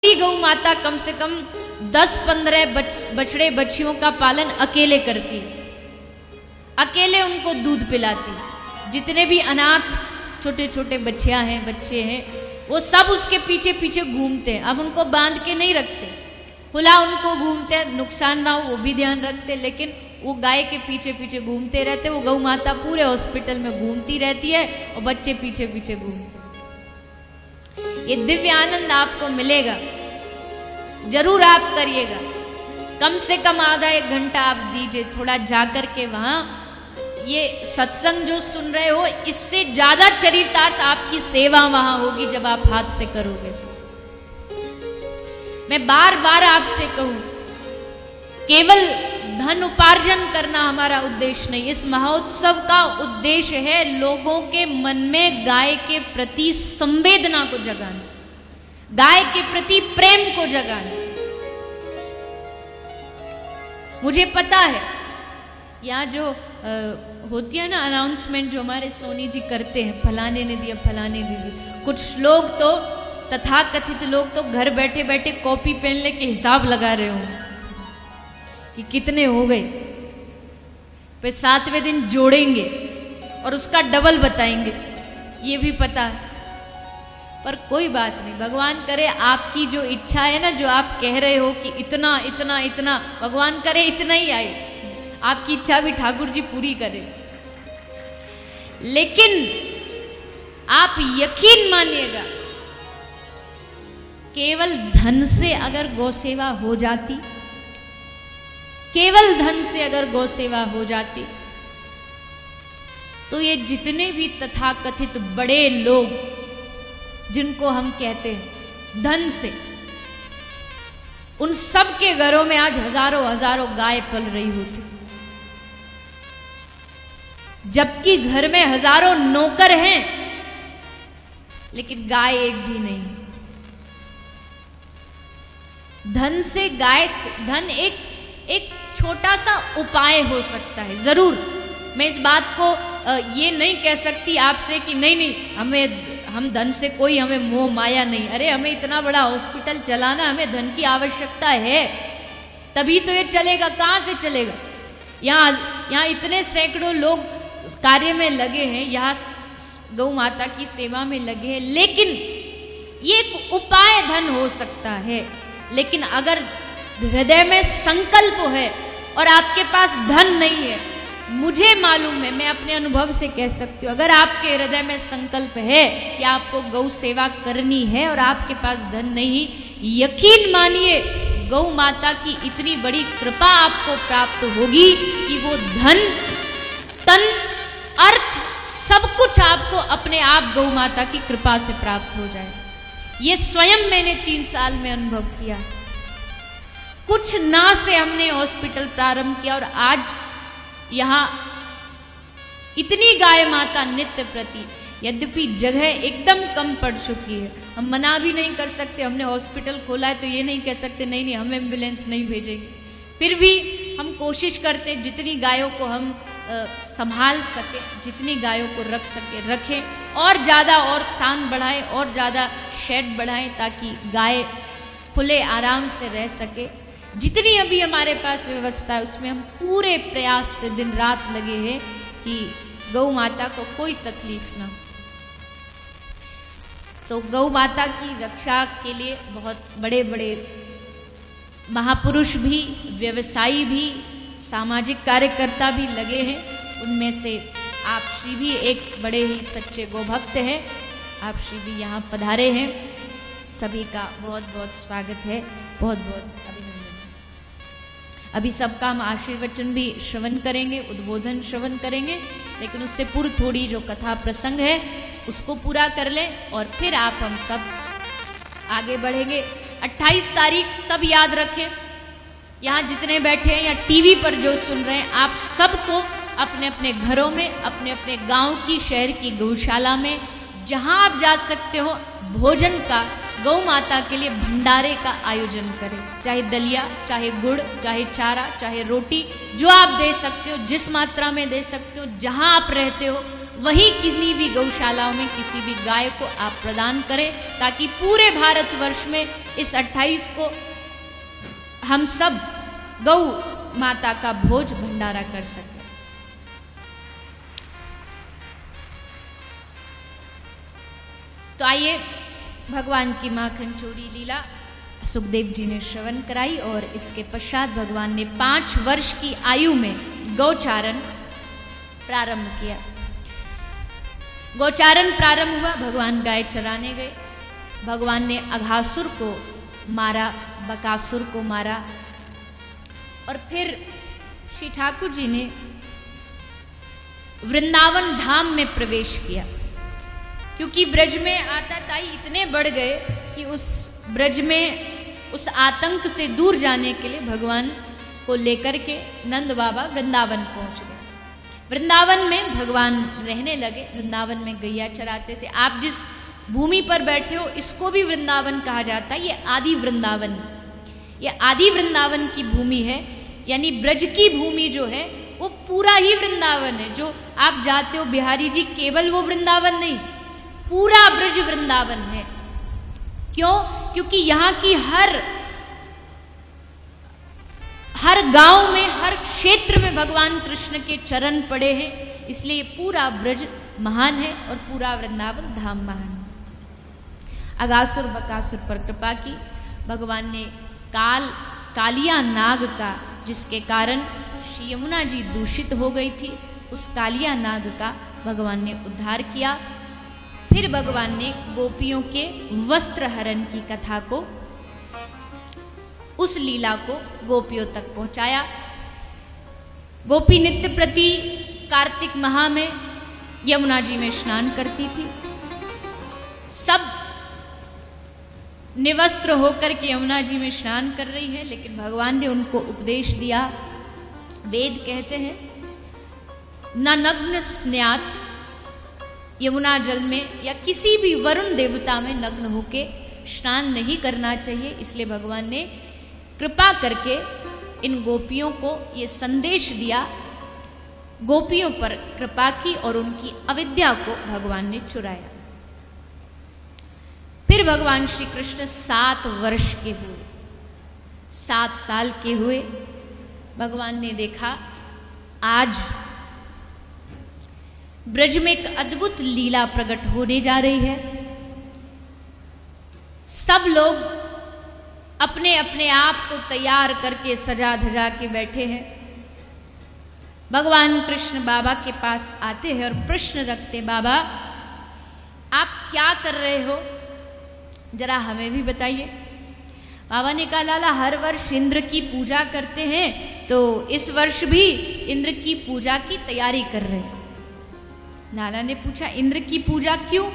गौ माता कम से कम 10-15 बछड़े बच्चियों का पालन अकेले करती, अकेले उनको दूध पिलाती। जितने भी अनाथ छोटे छोटे बच्चियां हैं, बच्चे हैं, वो सब उसके पीछे पीछे घूमते हैं। अब उनको बांध के नहीं रखते, खुला उनको घूमते, नुकसान ना हो वो भी ध्यान रखते, लेकिन वो गाय के पीछे पीछे घूमते रहते। वो गौ माता पूरे हॉस्पिटल में घूमती रहती है और बच्चे पीछे पीछे घूमते। ये दिव्य आनंद आपको मिलेगा, जरूर आप करिएगा। कम से कम आधा 1 घंटा आप दीजिए, थोड़ा जाकर के वहां ये सत्संग जो सुन रहे हो, इससे ज्यादा चरितार्थ आपकी सेवा वहां होगी जब आप हाथ से करोगे तो। मैं बार बार आपसे कहूं, केवल धन उपार्जन करना हमारा उद्देश्य नहीं। इस महोत्सव का उद्देश्य है लोगों के मन में गाय के प्रति संवेदना को जगाना, गाय के प्रति प्रेम को जगाना। मुझे पता है यहाँ जो होती है ना अनाउंसमेंट, जो हमारे सोनी जी करते हैं, फलाने ने दिया, फलाने ने दिया। कुछ लोग तो, तथाकथित लोग तो घर बैठे बैठे कॉपी पेन लेके हिसाब लगा रहे हो कि कितने हो गए, फिर 7वें दिन जोड़ेंगे और उसका डबल बताएंगे, ये भी पता है। पर कोई बात नहीं, भगवान करे आपकी जो इच्छा है ना, जो आप कह रहे हो कि इतना इतना इतना, भगवान करे इतना ही आए, आपकी इच्छा भी ठाकुर जी पूरी करे। लेकिन आप यकीन मानिएगा, केवल धन से अगर गौसेवा हो जाती, केवल धन से अगर गौसेवा हो जाती, तो ये जितने भी तथाकथित बड़े लोग जिनको हम कहते हैं धन से, उन सब के घरों में आज हजारों हजारों गाय पल रही होती, जबकि घर में हजारों नौकर हैं लेकिन गाय एक भी नहीं। धन से गाय से, धन एक छोटा सा उपाय हो सकता है जरूर। मैं इस बात को ये नहीं कह सकती आपसे कि नहीं हम धन से कोई हमें मोह माया नहीं। अरे हमें इतना बड़ा हॉस्पिटल चलाना, हमें धन की आवश्यकता है, तभी तो ये चलेगा। कहाँ से चलेगा? यहाँ इतने सैकड़ों लोग कार्य में लगे हैं, यहाँ गौ माता की सेवा में लगे हैं, लेकिन ये एक उपाय धन हो सकता है। लेकिन अगर हृदय में संकल्प है और आपके पास धन नहीं है, मुझे मालूम है, मैं अपने अनुभव से कह सकती हूँ, अगर आपके हृदय में संकल्प है कि आपको गौ सेवा करनी है और आपके पास धन नहीं, यकीन मानिए गौ माता की इतनी बड़ी कृपा आपको प्राप्त होगी कि वो धन, तन, अर्थ, सब कुछ आपको अपने आप गौ माता की कृपा से प्राप्त हो जाए। ये स्वयं मैंने 3 साल में अनुभव किया। कुछ ना से हमने हॉस्पिटल प्रारंभ किया और आज यहाँ इतनी गाय माता नित्य प्रति, यद्यपि जगह एकदम कम पड़ चुकी है, हम मना भी नहीं कर सकते। हमने हॉस्पिटल खोला है तो ये नहीं कह सकते नहीं हम एम्बुलेंस नहीं भेजेंगे। फिर भी हम कोशिश करते जितनी गायों को हम संभाल सके, जितनी गायों को रख सके रखें, और ज़्यादा और स्थान बढ़ाएं और ज़्यादा शेड बढ़ाएं ताकि गाय खुले आराम से रह सके। जितनी अभी हमारे पास व्यवस्था है उसमें हम पूरे प्रयास से दिन रात लगे हैं कि गौ माता को कोई तकलीफ ना हो। तो गौ माता की रक्षा के लिए बहुत बड़े बड़े महापुरुष भी, व्यवसायी भी, सामाजिक कार्यकर्ता भी लगे हैं। उनमें से आप श्री भी एक बड़े ही सच्चे गोभक्त हैं। आप श्री भी यहाँ पधारे हैं, सभी का बहुत बहुत स्वागत है, बहुत बहुत अभिनंदन। अभी सबका हम आशीर्वचन भी श्रवण करेंगे, उद्बोधन श्रवण करेंगे, लेकिन उससे पूर्व थोड़ी जो कथा प्रसंग है उसको पूरा कर लें और फिर आप हम सब आगे बढ़ेंगे। 28 तारीख सब याद रखें। यहाँ जितने बैठे हैं या टीवी पर जो सुन रहे हैं, आप सबको अपने अपने घरों में, अपने अपने गांव की, शहर की गौशाला में, जहां आप जा सकते हो, भोजन का, गौ माता के लिए भंडारे का आयोजन करें। चाहे दलिया, चाहे गुड़, चाहे चारा, चाहे रोटी, जो आप दे सकते हो, जिस मात्रा में दे सकते हो, जहां आप रहते हो वहीं किसी भी गौशालाओं में किसी भी गाय को आप प्रदान करें, ताकि पूरे भारतवर्ष में इस 28 को हम सब गौ माता का भोज भंडारा कर सकें। तो आइए, भगवान की माखन चोरी लीला सुखदेव जी ने श्रवण कराई और इसके पश्चात भगवान ने 5 वर्ष की आयु में गौचारण प्रारंभ किया। गौचारण प्रारंभ हुआ, भगवान गाय चराने गए। भगवान ने अघासुर को मारा, बकासुर को मारा, और फिर श्री ठाकुर जी ने वृंदावन धाम में प्रवेश किया, क्योंकि ब्रज में आताताई इतने बढ़ गए कि उस ब्रज में उस आतंक से दूर जाने के लिए भगवान को लेकर के नंद बाबा वृंदावन पहुंच गए। वृंदावन में भगवान रहने लगे। वृंदावन में गैया चराते थे। आप जिस भूमि पर बैठे हो इसको भी वृंदावन कहा जाता है। ये आदि वृंदावन, ये आदि वृंदावन की भूमि है, यानी ब्रज की भूमि जो है वो पूरा ही वृंदावन है। जो आप जाते हो बिहारी जी, केवल वो वृंदावन नहीं, पूरा ब्रज वृंदावन है। क्यों? क्योंकि यहाँ की हर गांव में, हर क्षेत्र में भगवान कृष्ण के चरण पड़े हैं, इसलिए ये पूरा ब्रज महान है और पूरा वृंदावन धाम महान है। अगासुर बकासुर पर कृपा की। भगवान ने कालिया नाग का, जिसके कारण श्री यमुना जी दूषित हो गई थी, उस कालिया नाग का भगवान ने उद्धार किया। फिर भगवान ने गोपियों के वस्त्र हरण की कथा को, उस लीला को गोपियों तक पहुंचाया। गोपी नित्य प्रति कार्तिक माह में यमुना जी में स्नान करती थी। सब निवस्त्र होकर के यमुना जी में स्नान कर रही है, लेकिन भगवान ने उनको उपदेश दिया। वेद कहते हैं न नग्न स्नात, यमुना जल में या किसी भी वरुण देवता में नग्न होके स्नान नहीं करना चाहिए। इसलिए भगवान ने कृपा करके इन गोपियों को ये संदेश दिया, गोपियों पर कृपा की और उनकी अविद्या को भगवान ने चुराया। फिर भगवान श्री कृष्ण 7 वर्ष के हुए, 7 साल के हुए। भगवान ने देखा आज ब्रज में एक अद्भुत लीला प्रकट होने जा रही है। सब लोग अपने अपने आप को तैयार करके सजा धजा के बैठे हैं। भगवान कृष्ण बाबा के पास आते हैं और प्रश्न रखते, बाबा आप क्या कर रहे हो, जरा हमें भी बताइए। बाबा ने कहा, लाला हर वर्ष इंद्र की पूजा करते हैं, तो इस वर्ष भी इंद्र की पूजा की तैयारी कर रहे हैं। लाला ने पूछा, इंद्र की पूजा क्यों?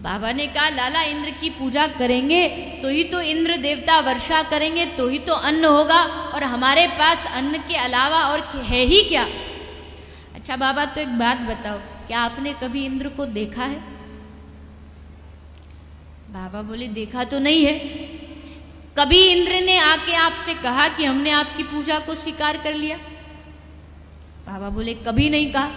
बाबा ने कहा, लाला इंद्र की पूजा करेंगे तो ही तो इंद्र देवता वर्षा करेंगे, तो ही तो अन्न होगा, और हमारे पास अन्न के अलावा और है ही क्या। अच्छा बाबा, तो एक बात बताओ, क्या आपने कभी इंद्र को देखा है? बाबा बोले, देखा तो नहीं है। कभी इंद्र ने आके आपसे कहा कि हमने आपकी पूजा को स्वीकार कर लिया? बाबा बोले, कभी नहीं कहा।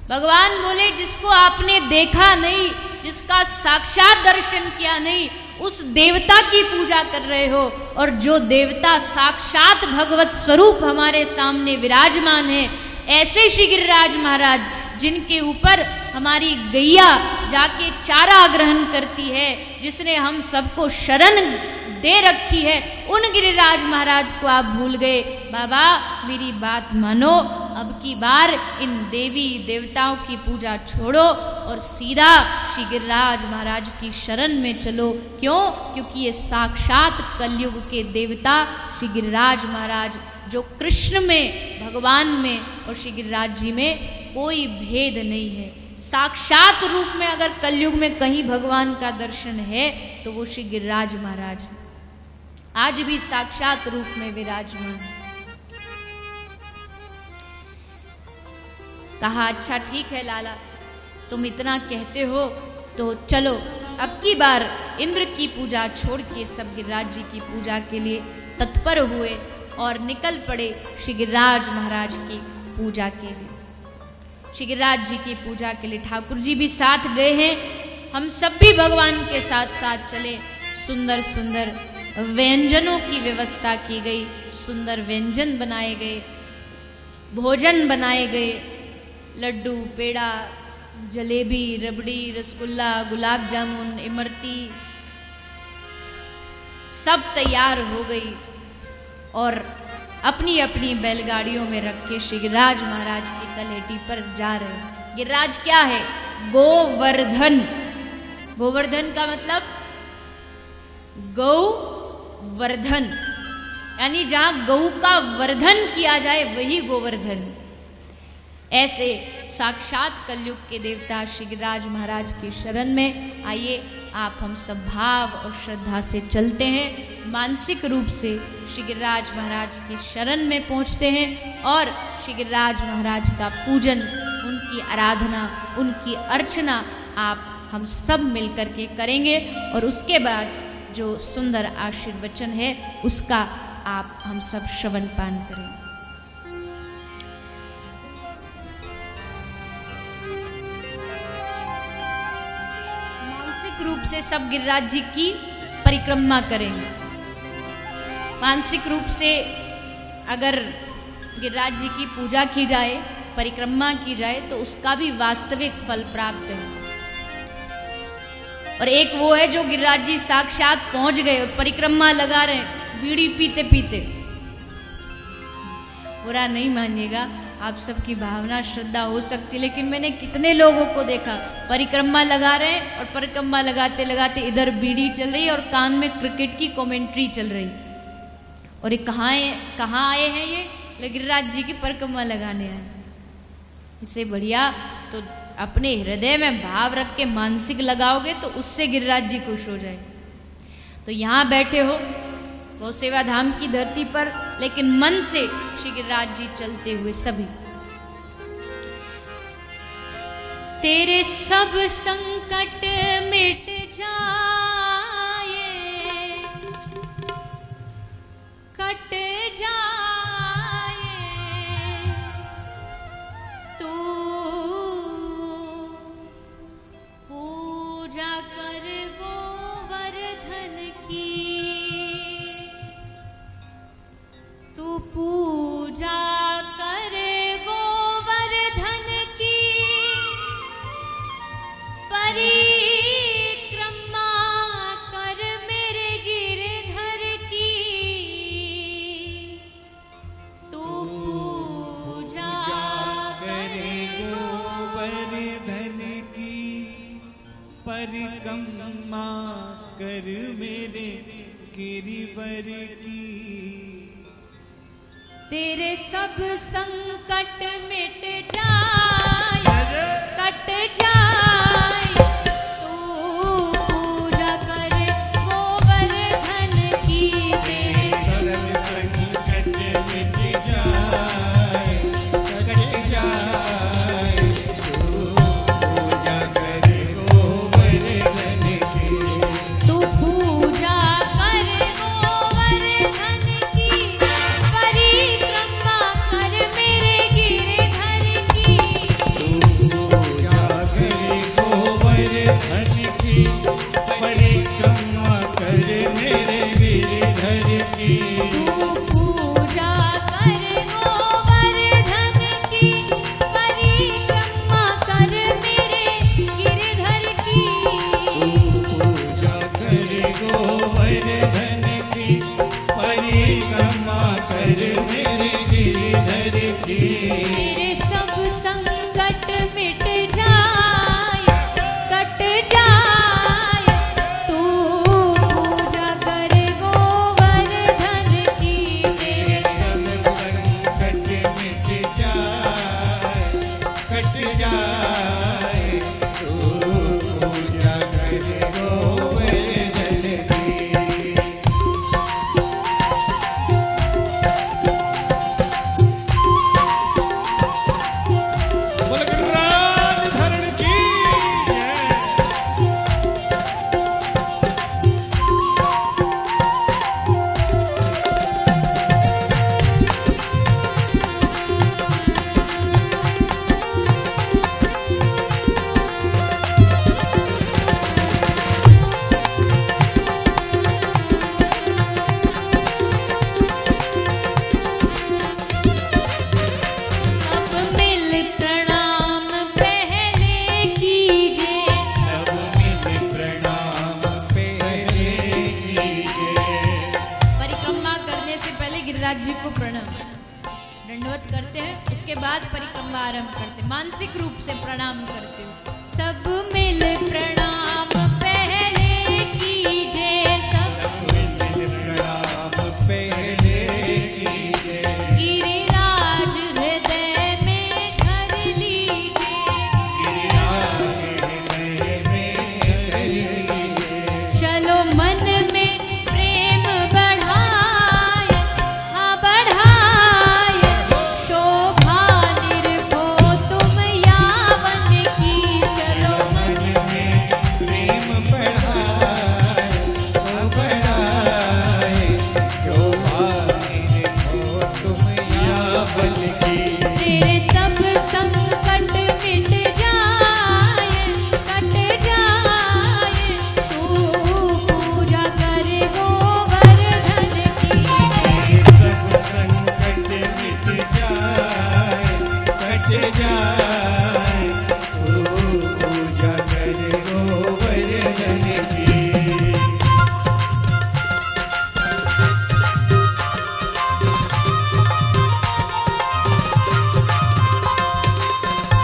भगवान बोले, जिसको आपने देखा नहीं, जिसका साक्षात दर्शन किया नहीं, उस देवता की पूजा कर रहे हो। और जो देवता साक्षात भगवत स्वरूप हमारे सामने विराजमान है, ऐसे श्री गिरिराज महाराज जिनके ऊपर हमारी गैया जाके चारा ग्रहण करती है, जिसने हम सबको शरण दे रखी है, उन गिरिराज महाराज को आप भूल गए। बाबा मेरी बात मानो, अब की बार इन देवी देवताओं की पूजा छोड़ो और सीधा श्री गिरिराज महाराज की शरण में चलो। क्यों? क्योंकि ये साक्षात कलयुग के देवता श्री गिरिराज महाराज, जो कृष्ण में, भगवान में और श्री गिरिराज जी में कोई भेद नहीं है। साक्षात रूप में अगर कलयुग में कहीं भगवान का दर्शन है तो वो श्री गिरिराज महाराज आज भी साक्षात रूप में विराजमान है। कहा, अच्छा ठीक है लाला, तुम इतना कहते हो तो चलो अब की बार इंद्र की पूजा छोड़ के सब गिरिराज जी की पूजा के लिए तत्पर हुए और निकल पड़े श्री गिरिराज महाराज की पूजा के लिए। श्री गिरिराज जी की पूजा के लिए ठाकुर जी भी साथ गए हैं। हम सब भी भगवान के साथ साथ चले। सुंदर सुंदर व्यंजनों की व्यवस्था की गई, सुंदर व्यंजन बनाए गए, भोजन बनाए गए, लड्डू, पेड़ा, जलेबी, रबड़ी, रसगुल्ला, गुलाब जामुन, इमरती सब तैयार हो गई और अपनी अपनी बैलगाड़ियों में रख के श्री गिरिराज महाराज की तलहटी पर जा रहे हैं। गिरिराज क्या है? गोवर्धन। गोवर्धन का मतलब गौवर्धन, यानी जहां गौ का वर्धन किया जाए वही गोवर्धन। ऐसे साक्षात कलयुग के देवता श्री गिरिराज महाराज की शरण में आइए आप हम सब भाव और श्रद्धा से चलते हैं, मानसिक रूप से श्री गिरिराज महाराज की शरण में पहुंचते हैं और श्री गिरिराज महाराज का पूजन, उनकी आराधना, उनकी अर्चना आप हम सब मिलकर के करेंगे और उसके बाद जो सुंदर आशीर्वचन है उसका आप हम सब श्रवण पान करेंगे। मानसिक रूप से सब गिरिराज जी की परिक्रमा करेंगे। मानसिक रूप से अगर गिरिराज जी की पूजा की जाए, परिक्रमा की जाए तो उसका भी वास्तविक फल प्राप्त है। और एक वो है जो गिरिराज जी साक्षात पहुंच गए और परिक्रमा लगा रहे हैं बीड़ी पीते पीते। बुरा नहीं मानिएगा, आप सबकी भावना श्रद्धा हो सकती, लेकिन मैंने कितने लोगों को देखा परिक्रमा लगा रहे हैं और परिक्रमा लगाते लगाते इधर बीड़ी चल रही है और कान में क्रिकेट की कमेंट्री चल रही। और ये कहाँ आए हैं? ये गिरिराज जी की परिक्रमा लगाने आए। इससे बढ़िया तो अपने हृदय में भाव रख के मानसिक लगाओगे तो उससे गिरिराज जी खुश हो जाए। तो यहाँ बैठे हो गौ सेवा धाम की धरती पर, लेकिन मन से श्री गिरिराज जी चलते हुए सभी। तेरे सब संकट मिट जाए, कट जाए, तू पूजा कर गोवर्धन की, तू पूजा कर गोवर्धन की, परिक्रमा कर मेरे गिरधर की, तू पूजा कर गोवर्धन की, परिक्रमा कर मेरे गिरधर की। तेरे सब संकट मिट जाए, कट जाए, तू पूजा कर गोवर्धन की। तेरे सब संकट मिट जाए, कट जाए, तू पूजा कर गोवर्धन की, तू पूजा कर गोवर्धन की, परिक्रमा कर मेरे गिरधर की, पूजा कर गोवर्धन की, परिक्रमा कर मेरे गिरधर की। तू पूजा कर गोवर्धन की, परिक्रमा कर मेरे गिरधर की। पूजा कर गोवर्धन की, परिक्रमा कर मेरे गिरधर की। तेरे सब संकट मिट जाए, कट जाए, तू पूजा कर गोवर्धन की। तेरे सब संकट मिट जाए, कट जाए, तू पूजा कर गोवर्धन की। गिरिराज जी को प्रणाम दंडवत करते हैं। उसके बाद परिक्रमा आरंभ करते हैं, मानसिक रूप से प्रणाम करते हैं। सब मिल प्रणाम पहले कीजिए, सब मिल प्रणाम पहले कीजिए, गिरिराज हृदय में घर लीजिए, गिरिराज हृदय में घर लीजिए। चलो मन में प्रेम बढ़ाए, हाँ बढ़ाए, शोभा निर्भो तुम यावन की। चलो मन में प्रेम बढ़ाए, बढ़ाए, शोभा निर्भो तुम यावन की। तेरे सब संकट मिट जाए, कट जाए, तू पूजा कर गोवर्धन की। सब संकट मिट जाए, कट जाए, तू पूजा कर गोवर्धन की।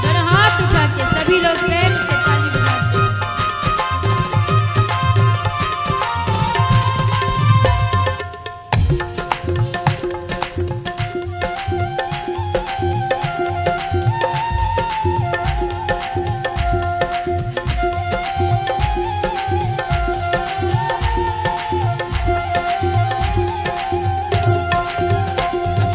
दोनों हाथ उठा के सभी लोग प्रेम से ताली बजाते हैं।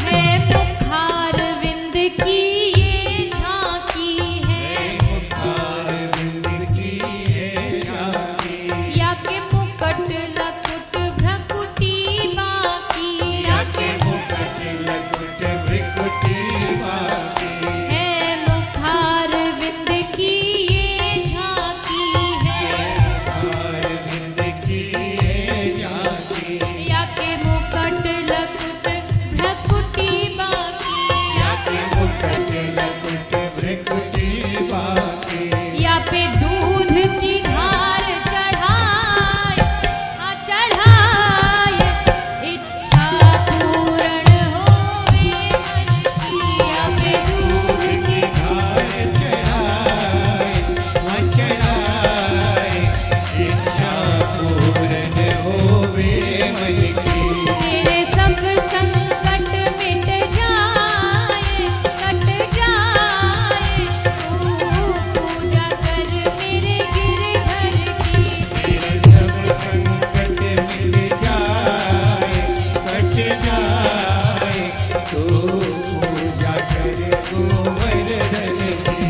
है मुखार विंद की ये झांकी है, मुखारविंद की है झांकी, या के मुकुट लकुट भ्रकुटी बाकी, या के मुकुट लकुट भृकुटी बाकी। है मुखार विंद की ये झांकी है, मुखारविंद की है झांकी, या के मुकुट लकुट भ्रकुटी बाकी, या के मुकुट लकुट भृकुटी बाकी। या पे दूध की धार चढ़ाए, हाँ चढ़ाए, इच्छा पूर्ण होवे मन की। या पे दूध की धार चढ़ाए, चढ़ाए, इच्छा पूर्ण होवे मन की। तेरे सब संकट मिट जाए, कट जाए, तू पूजा कर मेरे गिरधर की। तेरे सब संकट मिल जाए, कट जाए, तू पूजा कर गोवर्धन की।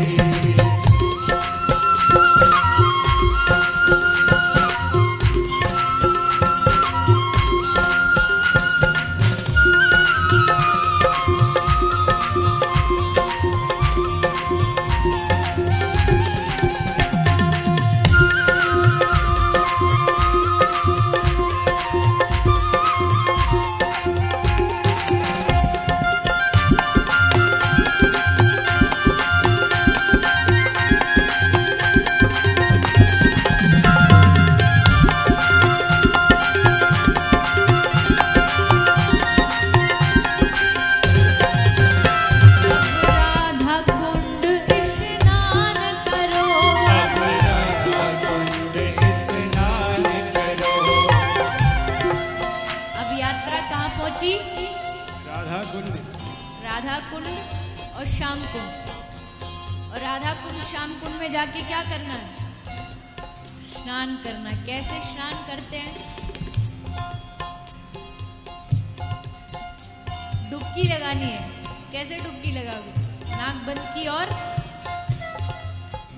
राधा कुंड स्नान करो, अब राधा कुंड स्नान करो। अब यात्रा कहाँ पहुंची? राधा कुंड, राधा कुंड और श्याम कुंड। और राधा कुंड श्याम कुंड में जाके क्या करना है? स्नान करना है। कैसे स्नान करते हैं? डुबकी लगानी है। कैसे डुबकी लगाओगे? नाक बंद की और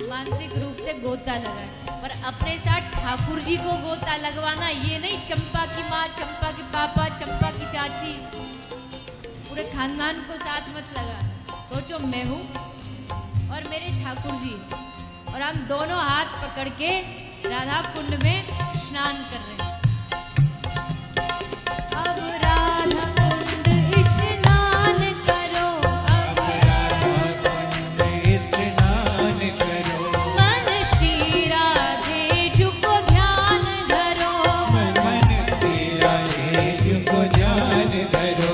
मानसिक रूप से गोता लगाए। पर अपने साथ ठाकुर जी को गोता लगवाना, ये नहीं चंपा की माँ, चंपा के पापा, चंपा की चाची, पूरे खानदान को साथ मत लगाना। सोचो मैं हूँ और मेरे ठाकुर जी, और हम दोनों हाथ पकड़ के राधा कुंड में स्नान कर रहे हैं। अब राधा कुंड स्नान करो, अब राधा कुंड स्नान करो। मन श्री राधे जी को ध्यान धरो, मन श्री राधे जी को ध्यान धरो।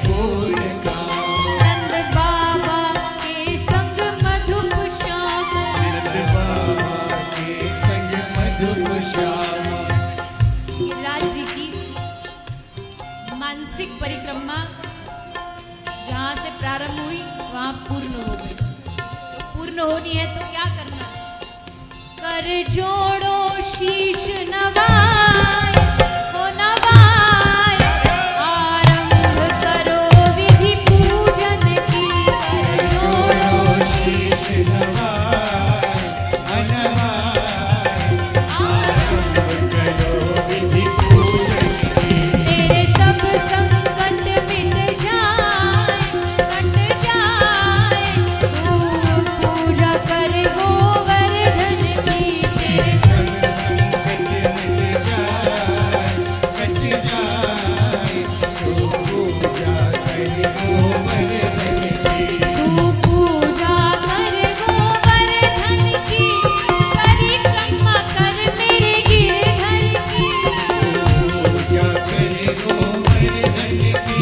पूर्ण काम। नंद बाबा के संग मधुप श्याम, नंद बाबा के संग मधुप श्याम। गिरिराज जी की मानसिक परिक्रमा जहाँ से प्रारंभ हुई वहाँ पूर्ण हो गई। तो पूर्ण होनी है तो क्या करना है? कर जोड़ो शीश नवाए, ओ नवाए, आरंभ करो विधि पूजन की। कर जोड़ो शीश नवाए, अनवाए, आरंभ करो विधि पूजन की। तेरे सब संकट मिट जाए, कट जाए, तू पूजा कर गोवर्धन की। तेरे संकट मिट जाए, कट जाए, तू पूजा कर गोवर्धन की। तू पूजा कर गोवर्धन की, परिक्रमा कर मेरे गिरधर की। पूजा करे गोवर्धन की,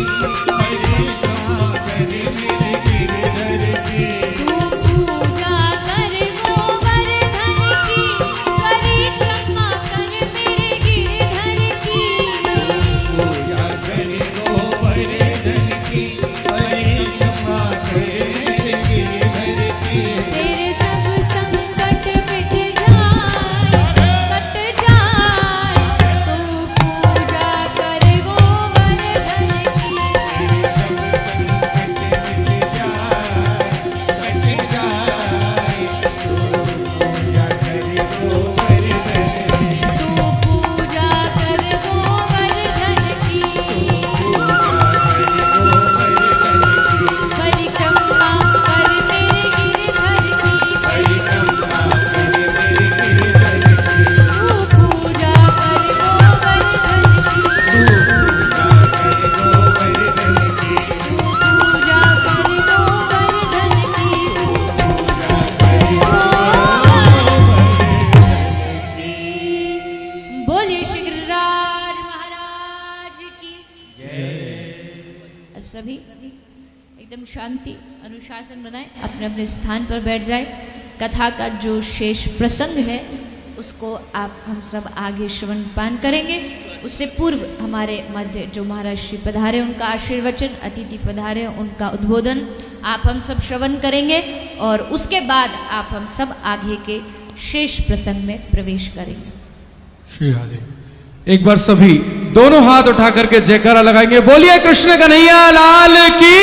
परिक्रमा करे मेरे गिरधर की। तू पूजा कर गोवर्धन की, परिक्रमा कर मेरे गिरधर की। पूजा करे गोवर्धन की, परिक्रमा करे मेरे गिरधर की। तेरे सब संकट मिट जाए, कट जाए, तू पूजा कर गोवर्धन की। तेरे सब संकट मिट जाए, कट जाए, तू पूजा करे गोवर्धन की। तू पूजा कर गोवर्धन की, परिक्रमा कर मेरे गिरधर की। तू पूजा कर गोवर्धन की, पूजा कर गोवर्धन की। बोलिए श्री गिरिराज महाराज की अब सभी एकदम शांति अनुशासन बनाए, अपने अपने स्थान पर बैठ जाए। कथा का जो शेष प्रसंग है उसको आप हम सब आगे श्रवण पान करेंगे। उससे पूर्व हमारे मध्य जो महाराज श्री पधारे उनका आशीर्वचन, अतिथि पधारे उनका उद्बोधन आप हम सब श्रवण करेंगे और उसके बाद आप हम सब आगे के शेष प्रसंग में प्रवेश करेंगे। श्री राधे। एक बार सभी दोनों हाथ उठा करके जयकारा लगाएंगे, बोलिए कृष्ण कन्हैया लाल की।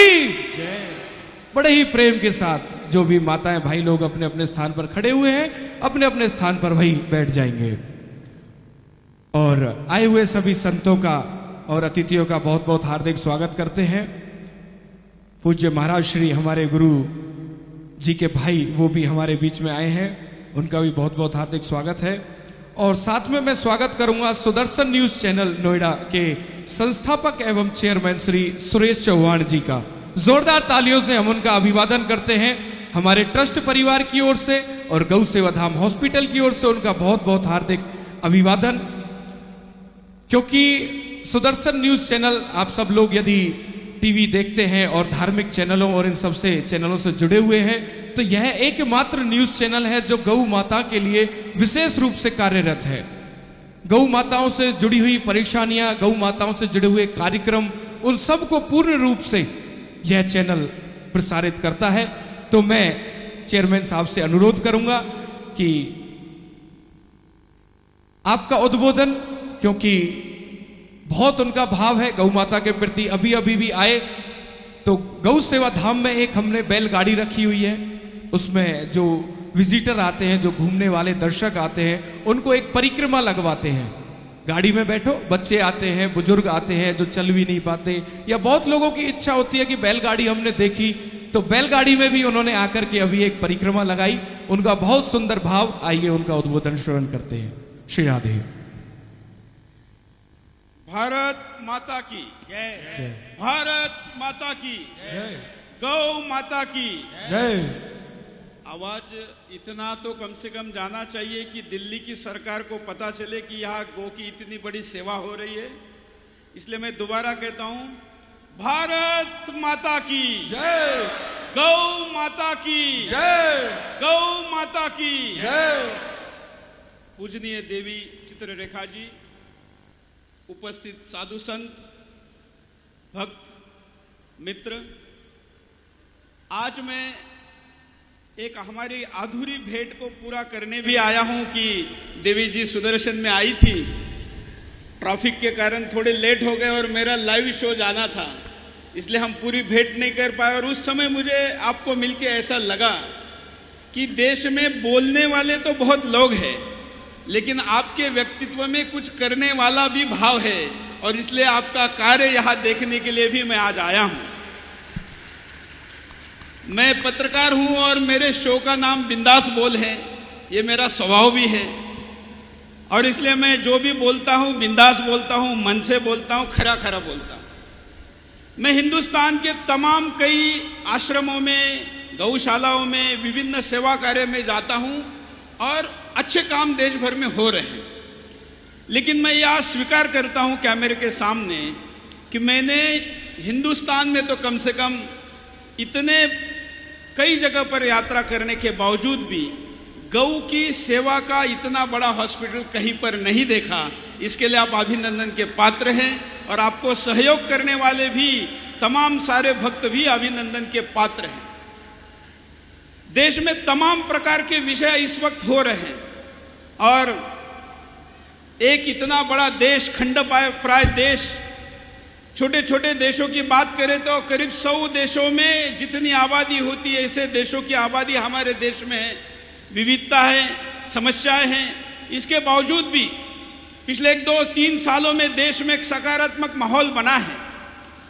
बड़े ही प्रेम के साथ जो भी माताएं भाई लोग अपने अपने स्थान पर खड़े हुए हैं, अपने अपने स्थान पर वही बैठ जाएंगे। और आए हुए सभी संतों का और अतिथियों का बहुत बहुत हार्दिक स्वागत करते हैं। पूज्य महाराज श्री हमारे गुरु जी के भाई वो भी हमारे बीच में आए हैं, उनका भी बहुत बहुत हार्दिक स्वागत है। और साथ में मैं स्वागत करूंगा सुदर्शन न्यूज चैनल नोएडा के संस्थापक एवं चेयरमैन श्री सुरेश चौहान जी का। जोरदार तालियों से हम उनका अभिवादन करते हैं हमारे ट्रस्ट परिवार की ओर से और गौ सेवा धाम हॉस्पिटल की ओर से उनका बहुत बहुत हार्दिक अभिवादन। क्योंकि सुदर्शन न्यूज चैनल आप सब लोग यदि टीवी देखते हैं और धार्मिक चैनलों और इन सबसे चैनलों से जुड़े हुए हैं तो यह एकमात्र न्यूज चैनल है जो गौ माता के लिए विशेष रूप से कार्यरत है। गौ माताओं से जुड़ी हुई परेशानियां, गौ माताओं से जुड़े हुए कार्यक्रम, उन सब को पूर्ण रूप से यह चैनल प्रसारित करता है। तो मैं चेयरमैन साहब से अनुरोध करूंगा कि आपका उद्बोधन, क्योंकि बहुत उनका भाव है गौ माता के प्रति। अभी अभी भी आए तो गौ सेवा धाम में एक हमने बैलगाड़ी रखी हुई है, उसमें जो विजिटर आते हैं, जो घूमने वाले दर्शक आते हैं, उनको एक परिक्रमा लगवाते हैं। गाड़ी में बैठो, बच्चे आते हैं, बुजुर्ग आते हैं जो चल भी नहीं पाते, या बहुत लोगों की इच्छा होती है कि बैलगाड़ी हमने देखी, तो बैलगाड़ी में भी उन्होंने आकर के अभी एक परिक्रमा लगाई। उनका बहुत सुंदर भाव, आइए उनका उद्बोधन श्रवण करते हैं। श्री राधे। भारत माता की जय। भारत माता की जय। गौ माता की जय। आवाज इतना तो कम से कम जाना चाहिए कि दिल्ली की सरकार को पता चले कि यहाँ गौ की इतनी बड़ी सेवा हो रही है। इसलिए मैं दोबारा कहता हूँ, भारत माता की जय। गौ माता की जय। गौ माता की जय। पूजनीय देवी चित्ररेखा जी, उपस्थित साधु संत, भक्त मित्र, आज मैं एक हमारी अधूरी भेंट को पूरा करने भी आया हूं कि देवी जी सुदर्शन में आई थी। ट्रैफिक के कारण थोड़े लेट हो गए और मेरा लाइव शो जाना था, इसलिए हम पूरी भेंट नहीं कर पाए। और उस समय मुझे आपको मिलके ऐसा लगा कि देश में बोलने वाले तो बहुत लोग हैं, लेकिन आपके व्यक्तित्व में कुछ करने वाला भी भाव है, और इसलिए आपका कार्य यहां देखने के लिए भी मैं आज आया हूं। मैं पत्रकार हूं और मेरे शो का नाम बिंदास बोल है। ये मेरा स्वभाव भी है, और इसलिए मैं जो भी बोलता हूं बिंदास बोलता हूं, मन से बोलता हूं, खरा खरा बोलता हूं। मैं हिंदुस्तान के तमाम कई आश्रमों में, गौशालाओं में, विभिन्न सेवा कार्य में जाता हूं और अच्छे काम देश भर में हो रहे हैं। लेकिन मैं यह स्वीकार करता हूं कैमरे के सामने कि मैंने हिंदुस्तान में तो कम से कम इतने कई जगह पर यात्रा करने के बावजूद भी गौ की सेवा का इतना बड़ा हॉस्पिटल कहीं पर नहीं देखा। इसके लिए आप अभिनंदन के पात्र हैं, और आपको सहयोग करने वाले भी तमाम सारे भक्त भी अभिनंदन के पात्र हैं। देश में तमाम प्रकार के विषय इस वक्त हो रहे हैं, और एक इतना बड़ा देश, खंड प्राय देश, छोटे छोटे देशों की बात करें तो करीब 100 देशों में जितनी आबादी होती है, ऐसे देशों की आबादी हमारे देश में है। विविधता है, समस्याएं हैं, इसके बावजूद भी पिछले 1-2-3 सालों में देश में एक सकारात्मक माहौल बना है,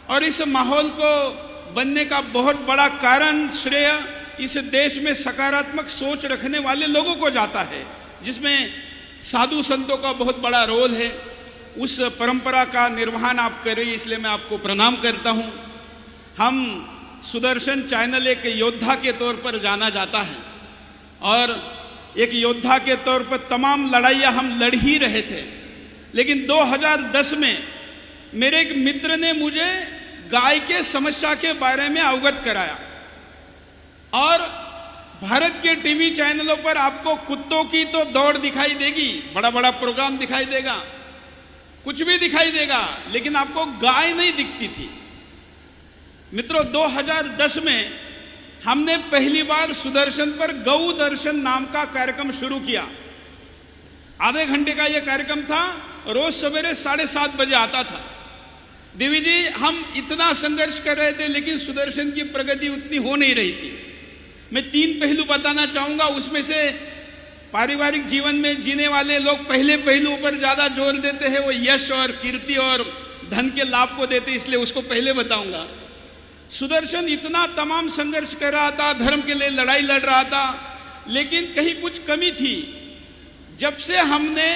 और इस माहौल को बनने का बहुत बड़ा कारण, श्रेय इस देश में सकारात्मक सोच रखने वाले लोगों को जाता है, जिसमें साधु संतों का बहुत बड़ा रोल है। उस परंपरा का निर्वहन आप कर रही, इसलिए मैं आपको प्रणाम करता हूं। हम सुदर्शन चैनल एक योद्धा के तौर पर जाना जाता है, और एक योद्धा के तौर पर तमाम लड़ाइयां हम लड़ ही रहे थे। लेकिन 2010 में मेरे एक मित्र ने मुझे गाय के समस्या के बारे में अवगत कराया, और भारत के टीवी चैनलों पर आपको कुत्तों की तो दौड़ दिखाई देगी, बड़ा बड़ा प्रोग्राम दिखाई देगा, कुछ भी दिखाई देगा, लेकिन आपको गाय नहीं दिखती थी। मित्रों, 2010 में हमने पहली बार सुदर्शन पर गौ दर्शन नाम का कार्यक्रम शुरू किया। आधे घंटे का यह कार्यक्रम था, रोज सवेरे 7:30 बजे आता था। देवी जी, हम इतना संघर्ष कर रहे थे, लेकिन सुदर्शन की प्रगति उतनी हो नहीं रही थी। मैं 3 पहलू बताना चाहूंगा। उसमें से पारिवारिक जीवन में जीने वाले लोग पहले पहलू पर ज्यादा जोर देते हैं, वो यश और कीर्ति और धन के लाभ को देते, इसलिए उसको पहले बताऊंगा। सुदर्शन इतना तमाम संघर्ष कर रहा था, धर्म के लिए लड़ाई लड़ रहा था, लेकिन कहीं कुछ कमी थी। जब से हमने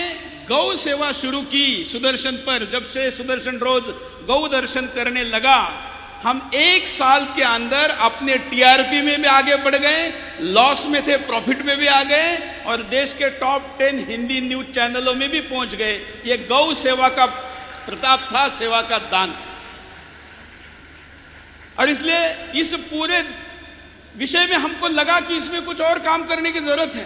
गौ सेवा शुरू की सुदर्शन पर, जब से सुदर्शन रोज गौ दर्शन करने लगा, हम 1 साल के अंदर अपने टीआरपी में भी आगे बढ़ गए, लॉस में थे प्रॉफिट में भी आ गए, और देश के टॉप 10 हिंदी न्यूज चैनलों में भी पहुंच गए। ये गौ सेवा का प्रताप था, सेवा का दान था। और इसलिए इस पूरे विषय में हमको लगा कि इसमें कुछ और काम करने की जरूरत है।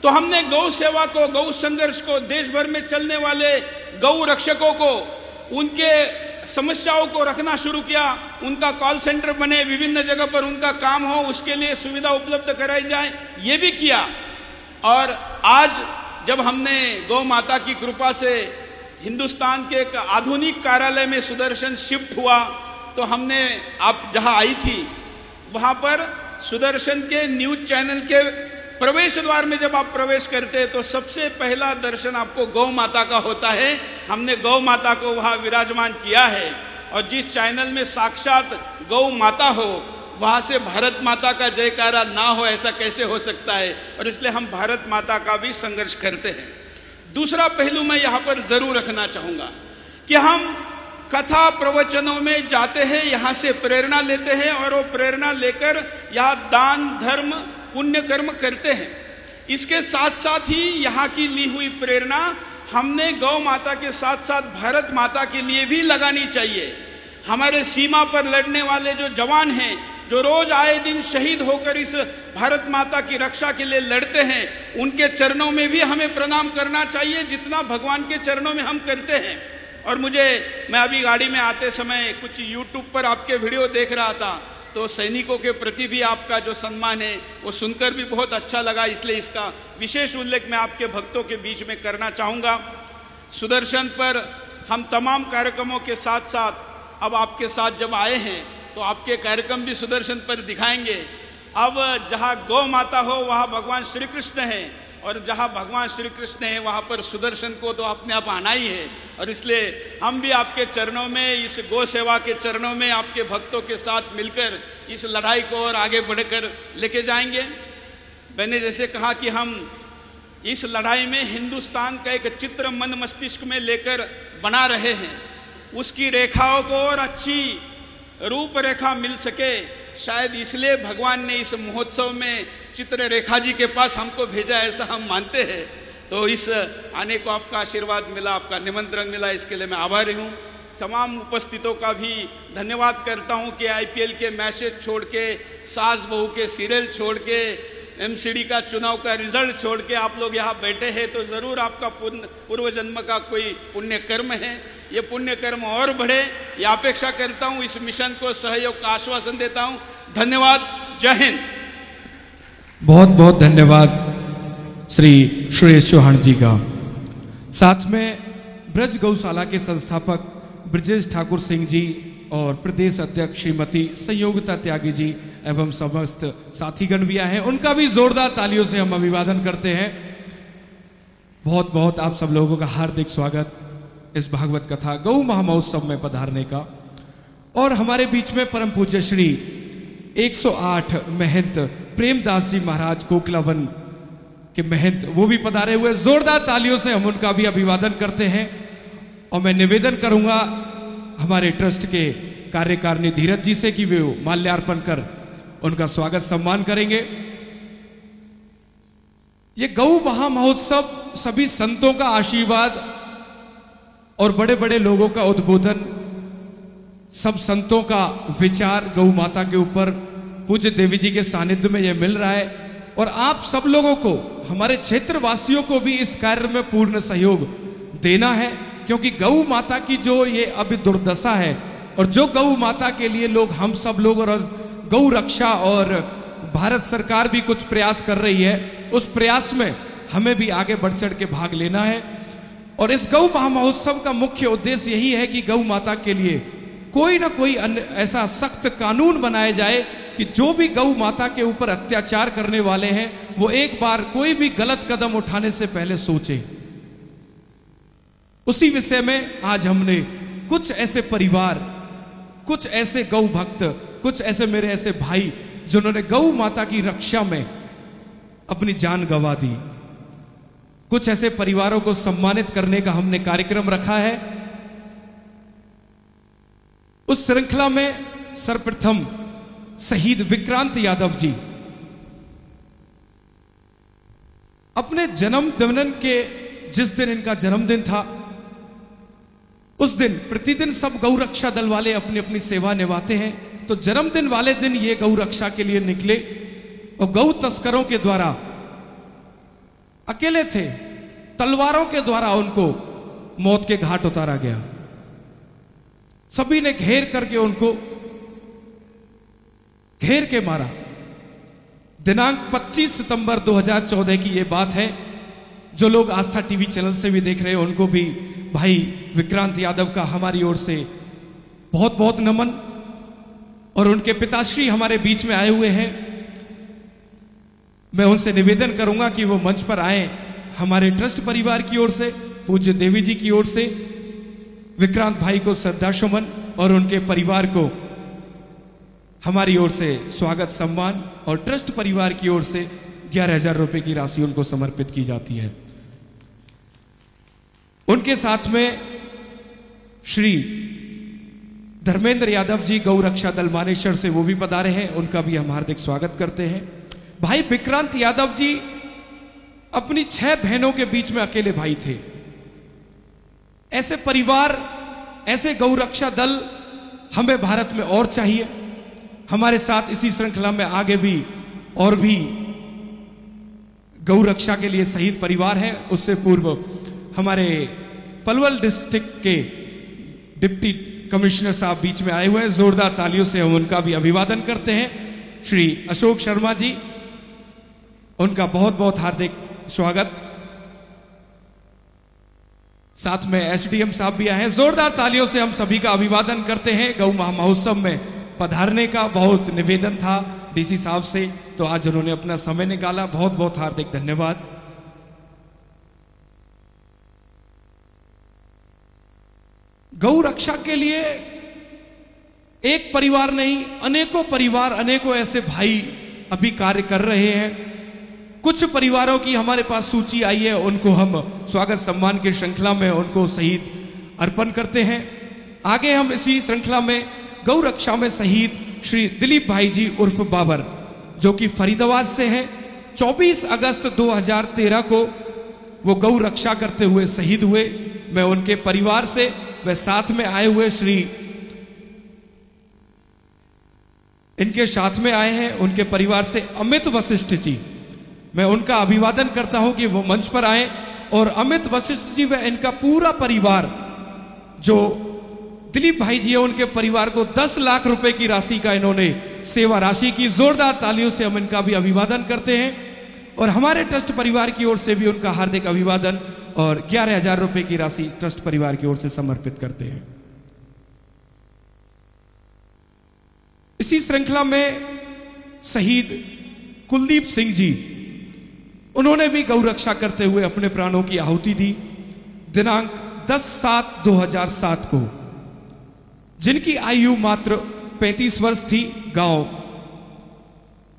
तो हमने गौ सेवा को, गौ संघर्ष को, देश भर में चलने वाले गौ रक्षकों को, उनके समस्याओं को रखना शुरू किया। उनका कॉल सेंटर बने, विभिन्न जगह पर उनका काम हो, उसके लिए सुविधा उपलब्ध कराई जाए, ये भी किया। और आज जब हमने गौ माता की कृपा से हिंदुस्तान के एक आधुनिक कार्यालय में सुदर्शन शिफ्ट हुआ, तो हमने, आप जहां आई थी वहां पर सुदर्शन के न्यूज चैनल के प्रवेश द्वार में जब आप प्रवेश करते हैं तो सबसे पहला दर्शन आपको गौ माता का होता है। हमने गौ माता को वहां विराजमान किया है, और जिस चैनल में साक्षात गौ माता हो, वहां से भारत माता का जयकारा ना हो, ऐसा कैसे हो सकता है। और इसलिए हम भारत माता का भी संघर्ष करते हैं। दूसरा पहलू मैं यहाँ पर जरूर रखना चाहूंगा कि हम कथा प्रवचनों में जाते हैं, यहाँ से प्रेरणा लेते हैं, और वो प्रेरणा लेकर यहाँ दान, धर्म, पुण्य कर्म करते हैं। इसके साथ साथ ही यहाँ की ली हुई प्रेरणा हमने गौ माता के साथ साथ भारत माता के लिए भी लगानी चाहिए। हमारे सीमा पर लड़ने वाले जो जवान हैं, जो रोज आए दिन शहीद होकर इस भारत माता की रक्षा के लिए लड़ते हैं, उनके चरणों में भी हमें प्रणाम करना चाहिए जितना भगवान के चरणों में हम करते हैं। और मैं अभी गाड़ी में आते समय कुछ YouTube पर आपके वीडियो देख रहा था, तो सैनिकों के प्रति भी आपका जो सम्मान है वो सुनकर भी बहुत अच्छा लगा, इसलिए इसका विशेष उल्लेख मैं आपके भक्तों के बीच में करना चाहूँगा। सुदर्शन पर हम तमाम कार्यक्रमों के साथ साथ अब आपके साथ जब आए हैं तो आपके कार्यक्रम भी सुदर्शन पर दिखाएंगे। अब जहाँ गौ माता हो वहाँ भगवान श्री कृष्ण है, और जहाँ भगवान श्री कृष्ण है वहाँ पर सुदर्शन को तो अपने आप आना ही है। और इसलिए हम भी आपके चरणों में, इस गौ सेवा के चरणों में आपके भक्तों के साथ मिलकर इस लड़ाई को और आगे बढ़कर लेके जाएंगे। मैंने जैसे कहा कि हम इस लड़ाई में हिंदुस्तान का एक चित्र मन मस्तिष्क में लेकर बना रहे हैं, उसकी रेखाओं को और अच्छी रूपरेखा मिल सके, शायद इसलिए भगवान ने इस महोत्सव में चित्र रेखा जी के पास हमको भेजा, ऐसा हम मानते हैं। तो इस आने को आपका आशीर्वाद मिला, आपका निमंत्रण मिला, इसके लिए मैं आभारी हूँ। तमाम उपस्थितों का भी धन्यवाद करता हूँ कि IPL के मैसेज छोड़ के, सास बहू के सीरियल छोड़ के, MCD का चुनाव का रिजल्ट छोड़ के आप लोग यहाँ बैठे हैं, तो ज़रूर आपका पूर्व जन्म का कोई पुण्य कर्म है। ये पुण्य कर्म और बढ़े, ये अपेक्षा करता हूँ। इस मिशन को सहयोग का आश्वासन देता हूँ। धन्यवाद। जय हिंद। बहुत बहुत धन्यवाद श्री सुरेश चौहान जी का। साथ में ब्रज गौशाला के संस्थापक ब्रजेश ठाकुर सिंह जी और प्रदेश अध्यक्ष श्रीमती संयोगिता त्यागी जी एवं समस्त साथीगण भी आए हैं, उनका भी जोरदार तालियों से हम अभिवादन करते हैं। बहुत बहुत आप सब लोगों का हार्दिक स्वागत इस भागवत कथा गौ महामहोत्सव में पधारने का। और हमारे बीच में परम पूज्य श्री 108 महंत प्रेमदास जी महाराज कोकलावन के महंत, वो भी पधारे हुए। जोरदार तालियों से हम उनका भी अभिवादन करते हैं। और मैं निवेदन करूंगा हमारे ट्रस्ट के कार्यकारिणी धीरज जी से कि वे माल्यार्पण कर उनका स्वागत सम्मान करेंगे। ये गौ महामहोत्सव सभी संतों का आशीर्वाद और बड़े बड़े लोगों का उद्बोधन, सब संतों का विचार गौ माता के ऊपर पूज्य देवी जी के सानिध्य में यह मिल रहा है। और आप सब लोगों को, हमारे क्षेत्रवासियों को भी इस कार्य में पूर्ण सहयोग देना है, क्योंकि गौ माता की जो ये अभी दुर्दशा है, और जो गौ माता के लिए लोग, हम सब लोग, और गौ रक्षा और भारत सरकार भी कुछ प्रयास कर रही है, उस प्रयास में हमें भी आगे बढ़ चढ़ के भाग लेना है। और इस गौ महामहोत्सव का मुख्य उद्देश्य यही है कि गौ माता के लिए कोई ना कोई ऐसा सख्त कानून बनाया जाए कि जो भी गौ माता के ऊपर अत्याचार करने वाले हैं वो एक बार कोई भी गलत कदम उठाने से पहले सोचे। उसी विषय में आज हमने कुछ ऐसे परिवार, कुछ ऐसे गौ भक्त, कुछ ऐसे मेरे ऐसे भाई जिन्होंने गौ माता की रक्षा में अपनी जान गंवा दी, कुछ ऐसे परिवारों को सम्मानित करने का हमने कार्यक्रम रखा है। उस श्रृंखला में सर्वप्रथम शहीद विक्रांत यादव जी अपने जन्मदिन के, जिस दिन इनका जन्मदिन था, उस दिन प्रतिदिन सब गौ रक्षा दल वाले अपनी अपनी सेवा निभाते हैं। तो जन्मदिन वाले दिन ये गौ रक्षा के लिए निकले और गौ तस्करों के द्वारा, अकेले थे, तलवारों के द्वारा उनको मौत के घाट उतारा गया। सभी ने घेर करके उनको घेर के मारा। दिनांक 25 सितंबर 2014 की यह बात है। जो लोग आस्था टीवी चैनल से भी देख रहे हैं उनको भी भाई विक्रांत यादव का हमारी ओर से बहुत बहुत नमन। और उनके पिताश्री हमारे बीच में आए हुए हैं। मैं उनसे निवेदन करूंगा कि वो मंच पर आए। हमारे ट्रस्ट परिवार की ओर से, पूज्य देवी जी की ओर से विक्रांत भाई को श्रद्धा सुमन और उनके परिवार को हमारी ओर से स्वागत सम्मान, और ट्रस्ट परिवार की ओर से 11,000 रुपए की राशि उनको समर्पित की जाती है। उनके साथ में श्री धर्मेंद्र यादव जी गौ रक्षा दल मानेसर से, वो भी पधारे हैं, उनका भी हम हार्दिक स्वागत करते हैं। भाई विक्रांत यादव जी अपनी 6 बहनों के बीच में अकेले भाई थे। ऐसे परिवार, ऐसे गौ रक्षा दल हमें भारत में और चाहिए। हमारे साथ इसी श्रृंखला में आगे भी और भी गौ रक्षा के लिए शहीद परिवार है। उससे पूर्व हमारे पलवल डिस्ट्रिक्ट के डिप्टी कमिश्नर साहब बीच में आए हुए हैं। जोरदार तालियों से हम उनका भी अभिवादन करते हैं। श्री अशोक शर्मा जी, उनका बहुत बहुत हार्दिक स्वागत। साथ में एसडीएम साहब भी आए हैं। जोरदार तालियों से हम सभी का अभिवादन करते हैं। गौ महोत्सव में पधारने का बहुत निवेदन था डीसी साहब से, तो आज उन्होंने अपना समय निकाला, बहुत बहुत हार्दिक धन्यवाद। गौ रक्षा के लिए एक परिवार नहीं, अनेकों परिवार, अनेकों ऐसे भाई अभी कार्य कर रहे हैं। कुछ परिवारों की हमारे पास सूची आई है, उनको हम स्वागत सम्मान की श्रृंखला में उनको शहीद अर्पण करते हैं। आगे हम इसी श्रृंखला में गौ रक्षा में शहीद श्री दिलीप भाई जी उर्फ बाबर, जो कि फरीदाबाद से हैं। 24 अगस्त 2013 को वो गौ रक्षा करते हुए शहीद हुए। मैं उनके परिवार से, वे साथ में आए हुए श्री, इनके साथ में आए हैं उनके परिवार से अमित वशिष्ठ जी, मैं उनका अभिवादन करता हूं कि वो मंच पर आए। और अमित वशिष्ठ जी व इनका पूरा परिवार, जो दिलीप भाई जी है, उनके परिवार को 10 लाख रुपए की राशि का इन्होंने सेवा राशि की। जोरदार तालियों से हम इनका भी अभिवादन करते हैं। और हमारे ट्रस्ट परिवार की ओर से भी उनका हार्दिक अभिवादन और 11,000 रुपए की राशि ट्रस्ट परिवार की ओर से समर्पित करते हैं। इसी श्रृंखला में शहीद कुलदीप सिंह जी, उन्होंने भी गौ रक्षा करते हुए अपने प्राणों की आहुति दी। दिनांक 10/7/2007 को, जिनकी आयु मात्र 35 वर्ष थी, गांव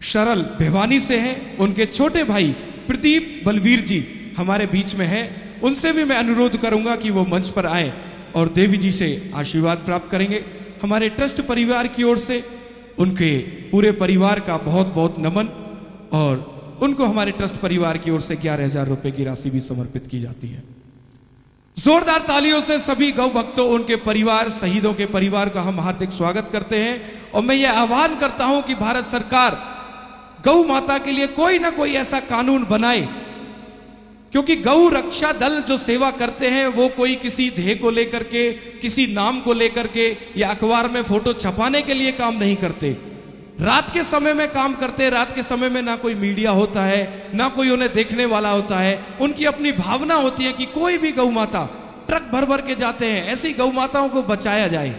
शरल भिवानी से हैं। उनके छोटे भाई प्रदीप बलवीर जी हमारे बीच में हैं। उनसे भी मैं अनुरोध करूंगा कि वो मंच पर आए और देवी जी से आशीर्वाद प्राप्त करेंगे। हमारे ट्रस्ट परिवार की ओर से उनके पूरे परिवार का बहुत बहुत नमन, और उनको हमारे ट्रस्ट परिवार की ओर से 11,000 रुपए की राशि भी समर्पित की जाती है। जोरदार तालियों से सभी गौ भक्तों, उनके परिवार, शहीदों के परिवार का हम हार्दिक स्वागत करते हैं। और मैं ये आह्वान करता हूं कि भारत सरकार गौ माता के लिए कोई ना कोई ऐसा कानून बनाए, क्योंकि गौ रक्षा दल जो सेवा करते हैं वो कोई किसी ध्येय को लेकर के, किसी नाम को लेकर के या अखबार में फोटो छपाने के लिए काम नहीं करते। रात के समय में काम करते हैं। रात के समय में ना कोई मीडिया होता है, ना कोई उन्हें देखने वाला होता है। उनकी अपनी भावना होती है कि कोई भी गौ माता, ट्रक भर भर के जाते हैं, ऐसी गौ माताओं को बचाया जाए।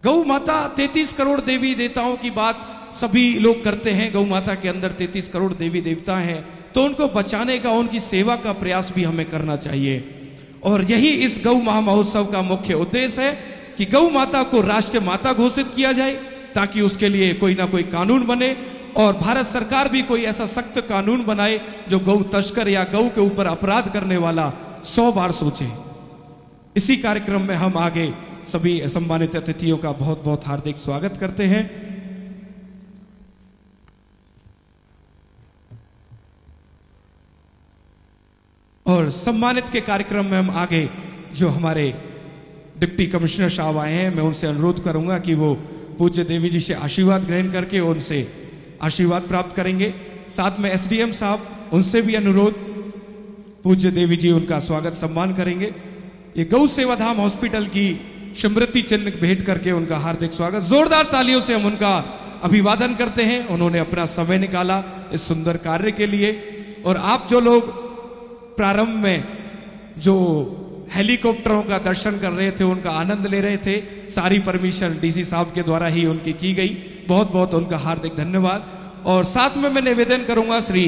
गौ माता 33 करोड़ देवी देवताओं की बात सभी लोग करते हैं। गौ माता के अंदर 33 करोड़ देवी देवता हैं, तो उनको बचाने का, उनकी सेवा का प्रयास भी हमें करना चाहिए। और यही इस गौ महोत्सव का मुख्य उद्देश्य है कि गौ माता को राष्ट्रीय माता घोषित किया जाए, ताकि उसके लिए कोई ना कोई कानून बने। और भारत सरकार भी कोई ऐसा सख्त कानून बनाए जो गौ तस्कर या गौ के ऊपर अपराध करने वाला 100 बार सोचे। इसी कार्यक्रम में हम आगे सभी सम्मानित अतिथियों का बहुत बहुत हार्दिक स्वागत करते हैं। और सम्मानित के कार्यक्रम में हम आगे जो हमारे डिप्टी कमिश्नर साहब आए हैं, मैं उनसे अनुरोध करूंगा कि वो पूज्य देवी जी से आशीर्वाद ग्रहण करके उनसे आशीर्वाद प्राप्त करेंगे। साथ में एसडीएम साहब, उनसे भी अनुरोध, पूज्य देवी जी उनका स्वागत सम्मान करेंगे। ये गौ सेवाधाम हॉस्पिटल की स्मृति चिन्ह भेंट करके उनका हार्दिक स्वागत। जोरदार तालियों से हम उनका अभिवादन करते हैं। उन्होंने अपना समय निकाला इस सुंदर कार्य के लिए। और आप जो लोग प्रारंभ में जो हेलीकॉप्टरों का दर्शन कर रहे थे, उनका आनंद ले रहे थे, सारी परमिशन डीसी साहब के द्वारा ही उनकी की गई। बहुत बहुत उनका हार्दिक धन्यवाद। और साथ में मैं निवेदन करूंगा श्री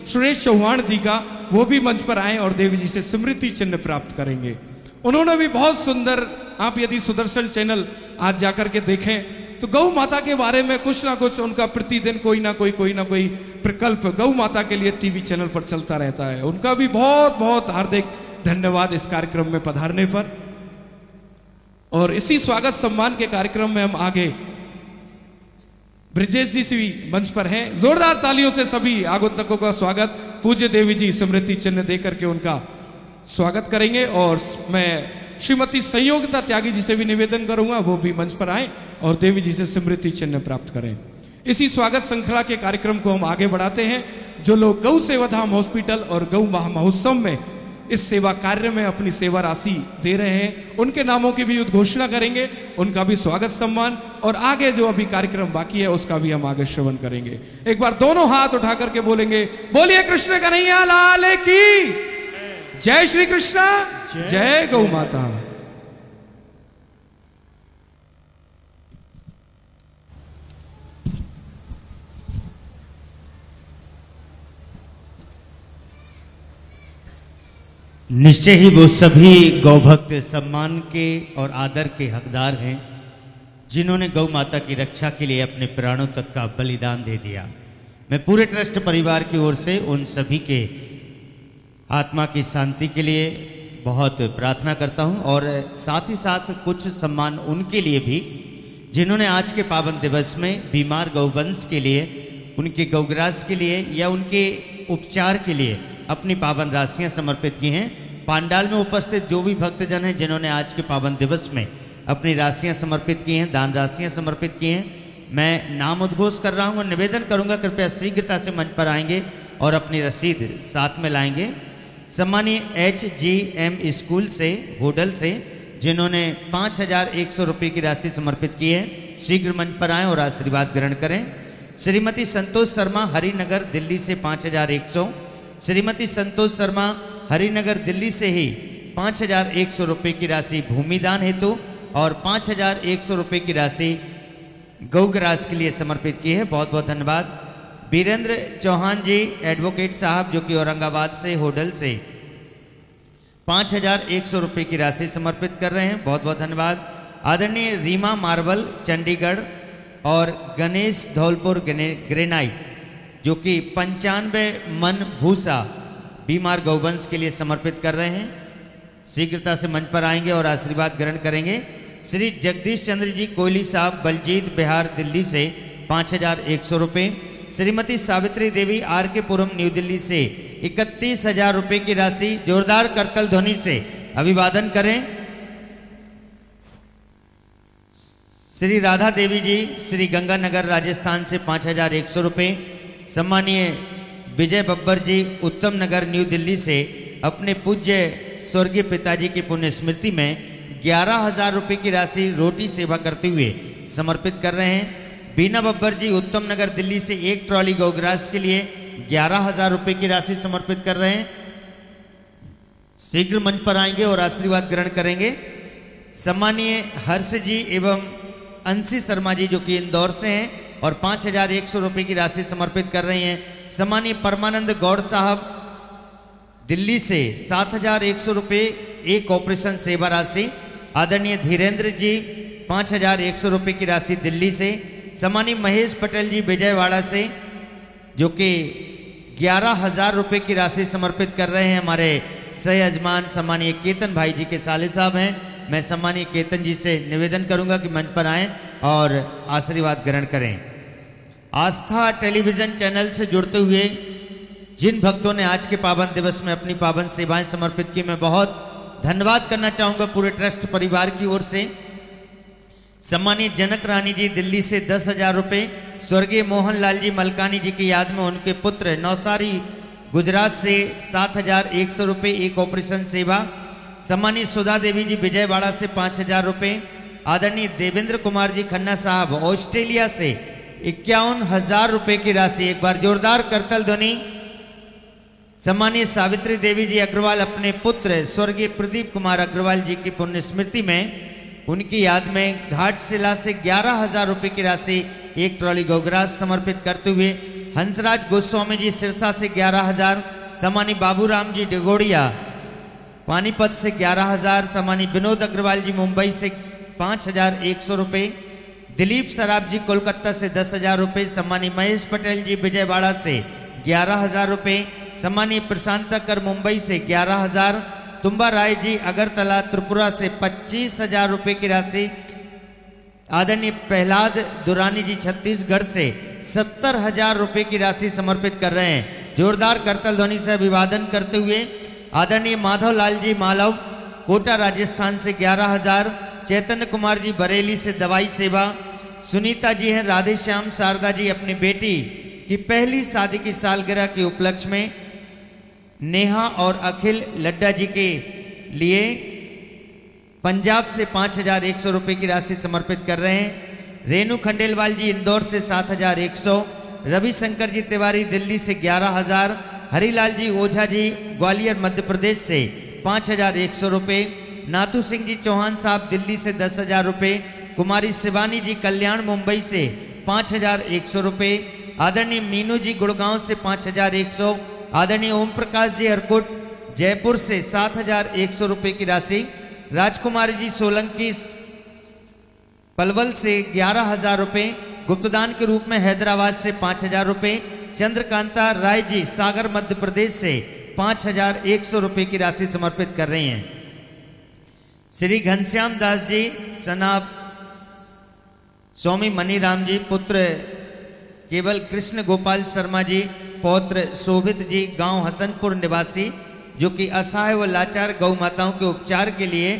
सुरेश चौहान जी का, वो भी मंच पर आए और देवी जी से स्मृति चिन्ह प्राप्त करेंगे। उन्होंने भी बहुत सुंदर, आप यदि सुदर्शन चैनल आज जाकर के देखें तो गौ माता के बारे में कुछ ना कुछ उनका प्रतिदिन कोई ना कोई प्रकल्प गौ माता के लिए टीवी चैनल पर चलता रहता है। उनका भी बहुत बहुत हार्दिक धन्यवाद इस कार्यक्रम में पधारने पर। और इसी स्वागत सम्मान के कार्यक्रम में हम आगे ब्रिजेश जी से भी मंच पर हैं। जोरदार तालियों से सभी आगंतुकों का स्वागत। पूज्य देवी जी स्मृति चिन्ह देकर के उनका स्वागत करेंगे। और मैं श्रीमती संयोगिता त्यागी जी से भी निवेदन करूंगा वो भी मंच पर आए और देवी जी से स्मृति चिन्ह प्राप्त करें। इसी स्वागत श्रृंखला के कार्यक्रम को हम आगे बढ़ाते हैं। जो लोग गौ सेवाधाम हॉस्पिटल और गौ महोत्सव में इस सेवा कार्य में अपनी सेवा राशि दे रहे हैं उनके नामों की भी उद्घोषणा करेंगे, उनका भी स्वागत सम्मान और आगे जो अभी कार्यक्रम बाकी है उसका भी हम आगे श्रवण करेंगे। एक बार दोनों हाथ उठा करके बोलेंगे, बोलिए कृष्ण कन्हैया लाल की जय। श्री कृष्णा जय गौ माता। निश्चय ही वो सभी गौभक्त सम्मान के और आदर के हकदार हैं जिन्होंने गौ माता की रक्षा के लिए अपने प्राणों तक का बलिदान दे दिया। मैं पूरे ट्रस्ट परिवार की ओर से उन सभी के आत्मा की शांति के लिए बहुत प्रार्थना करता हूं और साथ ही साथ कुछ सम्मान उनके लिए भी जिन्होंने आज के पावन दिवस में बीमार गौवंश के लिए, उनके गौग्रास के लिए या उनके उपचार के लिए अपनी पावन राशियां समर्पित की हैं। पांडाल में उपस्थित जो भी भक्तजन हैं जिन्होंने आज के पावन दिवस में अपनी राशियां समर्पित की हैं, दान राशियां समर्पित की हैं, मैं नाम उद्घोष कर रहा हूं और निवेदन करूंगा कृपया शीघ्रता से मंच पर आएंगे और अपनी रसीद साथ में लाएंगे। सम्मानीय HGM स्कूल से होडल से जिन्होंने 5,100 रुपये की राशि समर्पित की है, शीघ्र मंच पर आएँ और आशीर्वाद ग्रहण करें। श्रीमती संतोष शर्मा हरिनगर दिल्ली से 5,100, श्रीमती संतोष शर्मा हरिनगर दिल्ली से ही 5,100 रुपये की राशि भूमिदान हेतु और 5,100 रुपये की राशि गौग्रास के लिए समर्पित की है। बहुत बहुत धन्यवाद। वीरेंद्र चौहान जी एडवोकेट साहब जो कि औरंगाबाद से होडल से 5,100 रुपये की राशि समर्पित कर रहे हैं, बहुत बहुत धन्यवाद। आदरणीय रीमा मार्बल चंडीगढ़ और गणेश धौलपुर ग्रेनाइट जो कि 95 मन भूसा बीमार गौवंश के लिए समर्पित कर रहे हैं, शीघ्रता से मंच पर आएंगे और आशीर्वाद ग्रहण करेंगे। श्री जगदीश चंद्र जी कोहली साहब बलजीत बिहार दिल्ली से 5,100 रुपये, श्रीमती सावित्री देवी RK पुरम न्यू दिल्ली से 31,000 रुपये की राशि जोरदार करतल ध्वनि से अभिवादन करें। श्री राधा देवी जी श्री गंगानगर राजस्थान से 5,100 रुपये, सम्मानीय विजय बब्बर जी उत्तम नगर न्यू दिल्ली से अपने पूज्य स्वर्गीय पिताजी की पुण्य स्मृति में 11,000 रुपये की राशि रोटी सेवा करते हुए समर्पित कर रहे हैं। बीना बब्बर जी उत्तम नगर दिल्ली से एक ट्रॉली गौग्रास के लिए 11,000 रुपये की राशि समर्पित कर रहे हैं, शीघ्र मंच पर आएंगे और आशीर्वाद ग्रहण करेंगे। सम्मानीय हर्ष जी एवं अंशी शर्मा जी जो कि इंदौर से हैं और 5,100 रुपये की राशि समर्पित कर रहे हैं। सम्मानीय परमानंद गौड़ साहब दिल्ली से 7,100 रुपये एक ऑपरेशन सेवा राशि। आदरणीय धीरेन्द्र जी 5,100 रुपये की राशि दिल्ली से। सम्मानीय महेश पटेल जी विजयवाड़ा से जो कि 11,000 रुपये की राशि समर्पित कर रहे हैं। हमारे सह यजमान सम्मानीय केतन भाई जी के साले साहब हैं। मैं सम्मानीय केतन जी से निवेदन करूंगा कि मंच पर आएं और आशीर्वाद ग्रहण करें। आस्था टेलीविजन चैनल से जुड़ते हुए जिन भक्तों ने आज के पावन दिवस में अपनी पावन सेवाएं समर्पित की, मैं बहुत धन्यवाद करना चाहूँगा पूरे ट्रस्ट परिवार की ओर से। सम्मानीय जनक रानी जी दिल्ली से 10,000 रुपये, स्वर्गीय मोहनलाल जी मलकानी जी की याद में उनके पुत्र नौसारी गुजरात से 7,100 रुपये एक ऑपरेशन सेवा। सम्मानीय सुधा देवी जी विजयवाड़ा से 5,000 रुपये। आदरणीय देवेंद्र कुमार जी खन्ना साहब ऑस्ट्रेलिया से 51,000 रुपये की राशि, एक बार जोरदार करतल ध्वनि। सम्मानीय सावित्री देवी जी अग्रवाल अपने पुत्र स्वर्गीय प्रदीप कुमार अग्रवाल जी की पुण्य स्मृति में उनकी याद में घाटशिला से 11,000 रुपये की राशि एक ट्रॉली गौग्रास समर्पित करते हुए। हंसराज गोस्वामी जी सिरसा से 11,000। सम्मानीय बाबूराम जी डिगोड़िया पानीपत से 11,000। सम्मानीय विनोद अग्रवाल जी मुंबई से 5,100 रुपये। दिलीप सराब जी कोलकाता से 10,000 रुपये। सम्मानीय महेश पटेल जी विजयवाड़ा से 11,000 रुपये। सम्मानीय प्रशांता कर मुंबई से 11,000। तुम्बा राय जी अगरतला त्रिपुरा से 25,000 रुपये की राशि। आदरणीय प्रहलाद दुरानी जी छत्तीसगढ़ से 70,000 रुपये की राशि समर्पित कर रहे हैं, जोरदार करतल ध्वनि से अभिवादन करते हुए। आदरणीय माधव लाल जी मालव कोटा राजस्थान से 11,000। चैतन्य कुमार जी बरेली से दवाई सेवा। सुनीता जी हैं राधे श्याम शारदा जी अपनी बेटी की पहली शादी की सालगिरह के उपलक्ष्य में नेहा और अखिल लड्डा जी के लिए पंजाब से 5,100 रुपये की राशि समर्पित कर रहे हैं। रेणु खंडेलवाल जी इंदौर से 7,100। रविशंकर जी तिवारी दिल्ली से 11,000। हरिलाल जी ओझा जी ग्वालियर मध्य प्रदेश से 5,100 रुपये। नाथू सिंह जी चौहान साहब दिल्ली से 10,000 रुपये। कुमारी शिवानी जी कल्याण मुंबई से 5,100 रुपये। आदरणीय मीनू जी गुड़गांव से 5,100। आदरणीय ओम प्रकाश जी हरकुट जयपुर से 7,100 रुपये की राशि। राजकुमारी जी सोलंकी पलवल से 11,000 रुपये। गुप्तदान के रूप में हैदराबाद से 5,000 रुपये। चंद्रकांता राय जी सागर मध्य प्रदेश से 5,100 रुपये की राशि समर्पित कर रही हैं। श्री घनश्याम दास जी सनाब स्वामी मनीराम जी पुत्र केवल कृष्ण गोपाल शर्मा जी पौत्र शोभित जी गांव हसनपुर निवासी जो कि असहाय व लाचार गौ माताओं के उपचार के लिए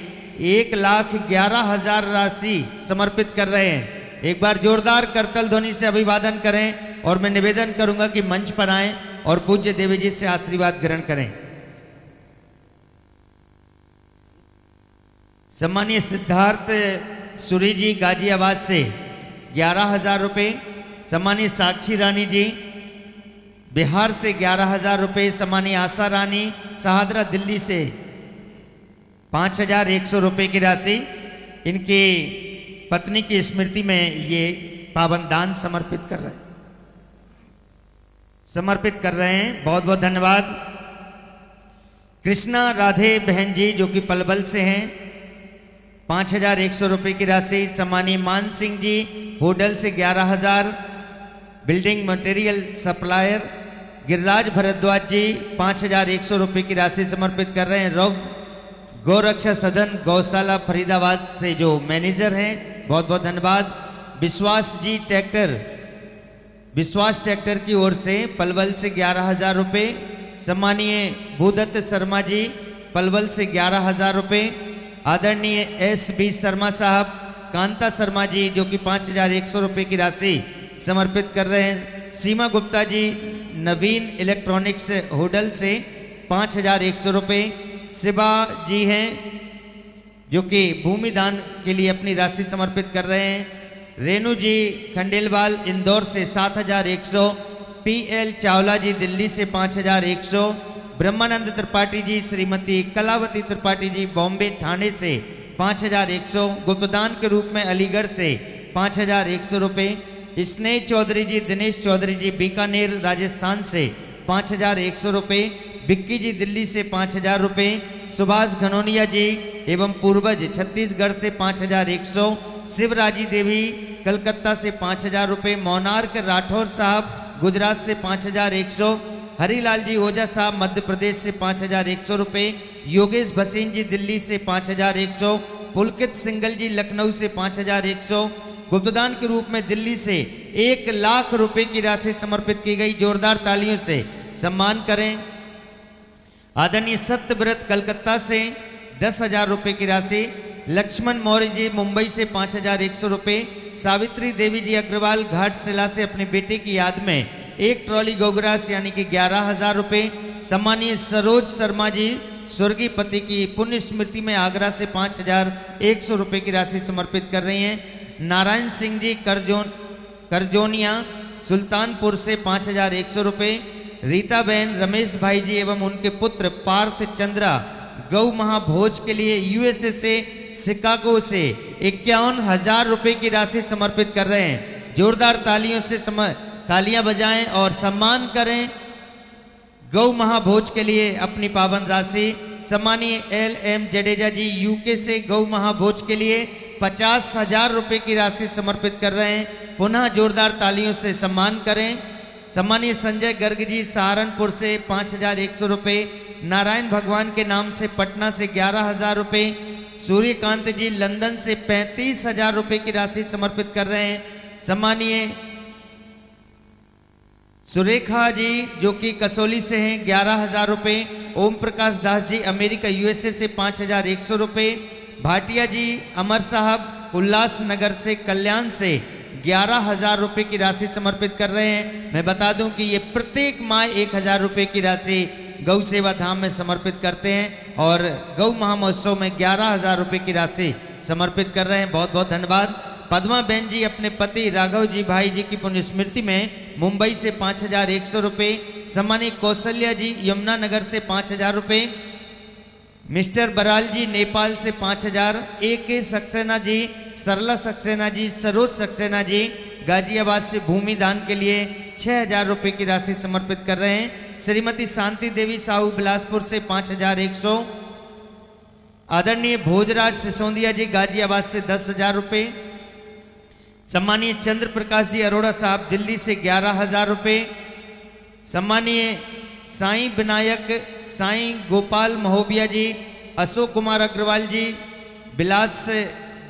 1,11,000 राशि समर्पित कर रहे हैं। एक बार जोरदार करतल ध्वनि से अभिवादन करें और मैं निवेदन करूंगा कि मंच पर आएं और पूज्य देवी जी से आशीर्वाद ग्रहण करें। सम्मानीय सिद्धार्थ सुरी जी गाजियाबाद से 11,000 रुपये। सम्मानीय साक्षी रानी जी बिहार से 11,000 रुपये। सम्मानीय आशा रानी सहादरा दिल्ली से 5,100 रुपये की राशि इनकी पत्नी की स्मृति में ये पावन दान समर्पित कर रहे हैं। बहुत बहुत धन्यवाद। कृष्णा राधे बहन जी जो कि पलवल से हैं 5,100 रुपये की राशि। सम्मानीय मान सिंह जी होडल से 11,000। Building material supplier Giriraj Bhardwaj ji 5,100 रुपये की राशि समर्पित कर रहे हैं। गौरक्षा सदन गौशाला फरीदाबाद से जो मैनेजर हैं बहुत बहुत धन्यवाद। विश्वास ट्रैक्टर की ओर से पलवल से 11,000 रुपये। सम्मानीय भूदत्त शर्मा जी पलवल से 11,000 रुपये। आदरणीय S.B. शर्मा साहब कांता शर्मा जी जो कि 5,100 रुपये की राशि समर्पित कर रहे हैं। सीमा गुप्ता जी नवीन इलेक्ट्रॉनिक्स होडल से 5,100 रुपये। शिवा जी हैं जो कि भूमि दान के लिए अपनी राशि समर्पित कर रहे हैं। रेणु जी खंडेलवाल इंदौर से 7,100। P.L. चावला जी दिल्ली से 5,100। ब्रह्मानंद त्रिपाठी जी श्रीमती कलावती त्रिपाठी जी बॉम्बे ठाणे से 5,100। गुप्तदान के रूप में अलीगढ़ से 5,100 रुपये। स्नेह चौधरी जी दिनेश चौधरी जी बीकानेर राजस्थान से 5,100 रुपये। बिक्की जी दिल्ली से 5,000 रुपये। सुभाष घनौनिया जी एवं पूर्वज छत्तीसगढ़ से 5,100। शिवराजी देवी कलकत्ता से 5,000 रुपये। मोनार्क राठौर साहब गुजरात से 5,100। हरिलाल जी ओझा साहब मध्य प्रदेश से 5,100 रुपये। योगेश भसीन जी दिल्ली से 5,100। पुलकित सिंगल जी लखनऊ से 5,100। गुप्तदान के रूप में दिल्ली से 1,00,000 रुपये की राशि समर्पित की गई। जोरदार तालियों से सम्मान करें। आदरणीय सत्यव्रत कलकत्ता से 10,000 रुपये की राशि। लक्ष्मण मौर्य जी मुंबई से 5,100 रुपये। सावित्री देवी जी अग्रवाल घाटशिला से अपने बेटे की याद में 1 ट्रॉली गौग्रास यानी कि 11,000 रुपये। सम्मानीय सरोज शर्मा जी स्वर्गीय पति की पुण्य स्मृति में आगरा से 5,100 रुपये की राशि समर्पित कर रही हैं। नारायण सिंह जी करजोनिया सुल्तानपुर से 5,100 रुपये। रीता बहन रमेश भाई जी एवं उनके पुत्र पार्थ चंद्रा गौ महाभोज के लिए USA से शिकागो से 51,000 रुपये की राशि समर्पित कर रहे हैं। जोरदार तालियों से तालियां बजाएं और सम्मान करें गौ महाभोज के लिए अपनी पावन राशि। सम्मानीय LM जडेजा जी UK से गौ महाभोज के लिए 50,000 रुपये की राशि समर्पित कर रहे हैं। पुनः जोरदार तालियों से सम्मान करें। सम्मानीय संजय गर्ग जी सहारनपुर से 5,100 रुपये। नारायण भगवान के नाम से पटना से 11,000 रुपये। सूर्यकांत जी लंदन से 35,000 रुपये की राशि समर्पित कर रहे हैं। सम्मानीय सुरेखा जी जो कि कसौली से हैं 11,000 रुपये। ओम प्रकाश दास जी अमेरिका यूएसए से 5,100 रुपये। भाटिया जी अमर साहब उल्लासनगर से कल्याण से 11,000 रुपये की राशि समर्पित कर रहे हैं। मैं बता दूं कि ये प्रत्येक माह 1,000 रुपये की राशि गौ सेवा धाम में समर्पित करते हैं और गौ महामहोत्सव में 11,000 रुपये की राशि समर्पित कर रहे हैं। बहुत बहुत धन्यवाद। पद्मा बहन जी अपने पति राघव जी भाई जी की पुण्य स्मृति में मुंबई से 5,100 रुपये। सम्मानित कौशल्या जी यमुनानगर से 5,000 रुपये। मिस्टर बराल जी नेपाल से 5,000। A.K. सक्सेना जी, सरला सक्सेना जी, सरोज सक्सेना जी गाजियाबाद से भूमि दान के लिए 6,000 रुपये की राशि समर्पित कर रहे हैं। श्रीमती शांति देवी साहू बिलासपुर से 5,100। आदरणीय भोजराज सिसोदिया जी गाजियाबाद से 10,000 रुपये। सम्मानीय चंद्र प्रकाश जी अरोड़ा साहब दिल्ली से 11,000 रुपये। सम्मानीय साईं विनायक साईं गोपाल महोबिया जी, अशोक कुमार अग्रवाल जी बिलास से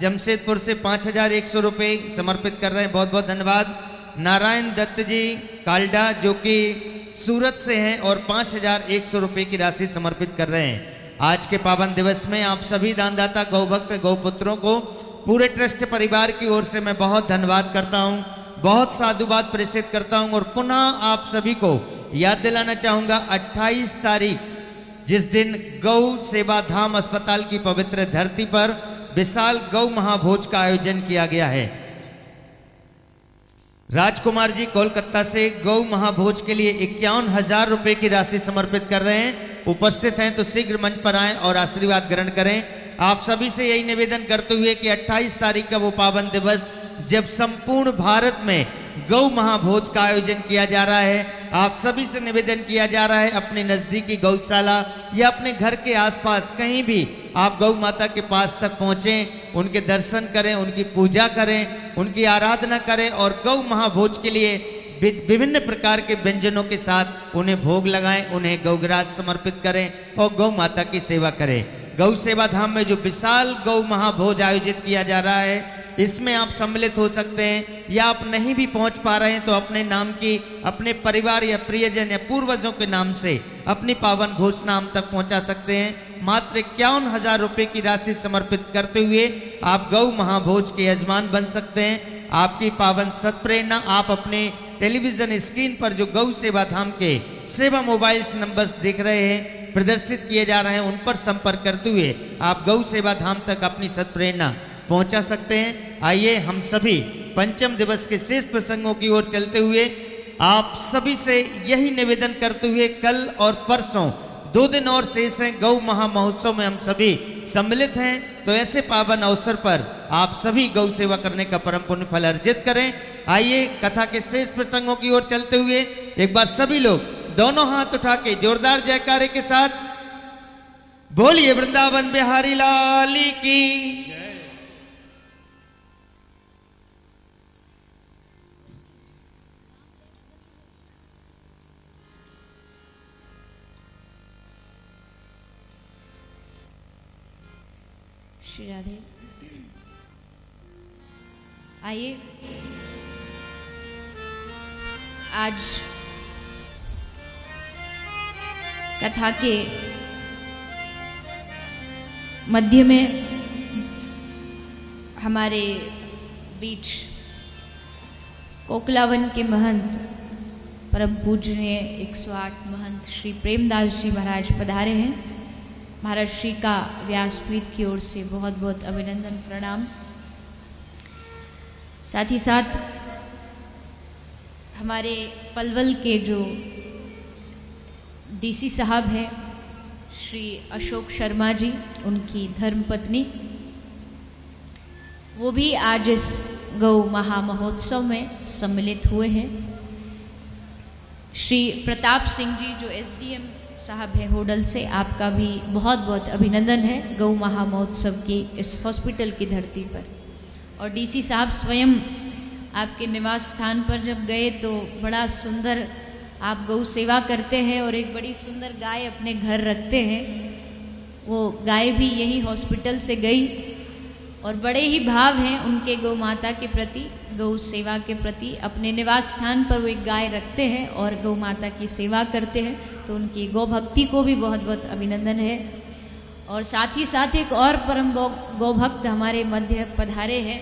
जमशेदपुर से 5,100 रुपये समर्पित कर रहे हैं। बहुत बहुत धन्यवाद। नारायण दत्त जी काल्डा जो कि सूरत से हैं और 5,100 रुपये की राशि समर्पित कर रहे हैं। आज के पावन दिवस में आप सभी दानदाता गौभक्त गौपुत्रों को पूरे ट्रस्ट परिवार की ओर से मैं बहुत धन्यवाद करता हूं, बहुत साधुवाद प्रेषित करता हूं और पुनः आप सभी को याद दिलाना चाहूँगा 28 तारीख जिस दिन गौ सेवा धाम अस्पताल की पवित्र धरती पर विशाल गौ महाभोज का आयोजन किया गया है। राजकुमार जी कोलकाता से गौ महाभोज के लिए 51,000 रुपये की राशि समर्पित कर रहे हैं। उपस्थित हैं तो शीघ्र मंच पर आएं और आशीर्वाद ग्रहण करें। आप सभी से यही निवेदन करते हुए कि 28 तारीख का वो पावन दिवस जब संपूर्ण भारत में गौ महाभोज का आयोजन किया जा रहा है, आप सभी से निवेदन किया जा रहा है अपने नज़दीकी गौशाला या अपने घर के आसपास कहीं भी आप गौ माता के पास तक पहुँचें, उनके दर्शन करें, उनकी पूजा करें, उनकी आराधना करें और गौ महाभोज के लिए विभिन्न प्रकार के व्यंजनों के साथ उन्हें भोग लगाएं, उन्हें गौग्रास समर्पित करें और गौ माता की सेवा करें। गौ सेवा धाम में जो विशाल गौ महाभोज आयोजित किया जा रहा है इसमें आप सम्मिलित हो सकते हैं या आप नहीं भी पहुंच पा रहे हैं तो अपने नाम की, अपने परिवार या प्रियजन या पूर्वजों के नाम से अपनी पावन घोषणा हम तक पहुंचा सकते हैं। मात्र 51,000 रुपये की राशि समर्पित करते हुए आप गौ महाभोज के यजमान बन सकते हैं। आपकी पावन सत्प्रेरणा आप अपने टेलीविजन स्क्रीन पर जो गौ सेवा धाम के सेवा मोबाइल्स नंबर्स दिख रहे हैं, प्रदर्शित किए जा रहे हैं, उन पर संपर्क करते हुए आप गौ सेवा धाम तक अपनी सत्प्रेरणा पहुंचा सकते हैं। आइए हम सभी पंचम दिवस के शेष प्रसंगों की ओर चलते हुए आप सभी से यही निवेदन करते हुए कल और परसों 2 दिन और शेष हैं गौ महामहोत्सव में हम सभी सम्मिलित हैं, तो ऐसे पावन अवसर पर आप सभी गौ सेवा करने का परम पुण्य फल अर्जित करें। आइए कथा के शेष प्रसंगों की ओर चलते हुए एक बार सभी लोग दोनों हाथ उठा के जोरदार जयकारे के साथ बोलिए वृंदावन बिहारी लाल की। श्री राधे। आइए आज कथा के मध्य में हमारे बीच कोकलावन के महंत परम पूजनीय 108 महंत श्री प्रेमदास जी महाराज पधारे हैं। महाराज श्री का व्यासपीठ की ओर से बहुत बहुत अभिनंदन प्रणाम। साथ ही साथ हमारे पलवल के जो डीसी साहब हैं श्री अशोक शर्मा जी, उनकी धर्मपत्नी, वो भी आज इस गौ महामहोत्सव में सम्मिलित हुए हैं। श्री प्रताप सिंह जी जो एसडीएम साहब है होडल से, आपका भी बहुत बहुत अभिनंदन है गौ महामहोत्सव की इस हॉस्पिटल की धरती पर। और डीसी साहब स्वयं आपके निवास स्थान पर जब गए तो बड़ा सुंदर आप गौ सेवा करते हैं और एक बड़ी सुंदर गाय अपने घर रखते हैं। वो गाय भी यही हॉस्पिटल से गई और बड़े ही भाव हैं उनके गौ माता के प्रति, गौ सेवा के प्रति। अपने निवास स्थान पर वो एक गाय रखते हैं और गौ माता की सेवा करते हैं, तो उनकी गौ भक्ति को भी बहुत बहुत अभिनंदन है। और साथ ही साथ एक और परम गौ भक्त हमारे मध्य पधारे हैं,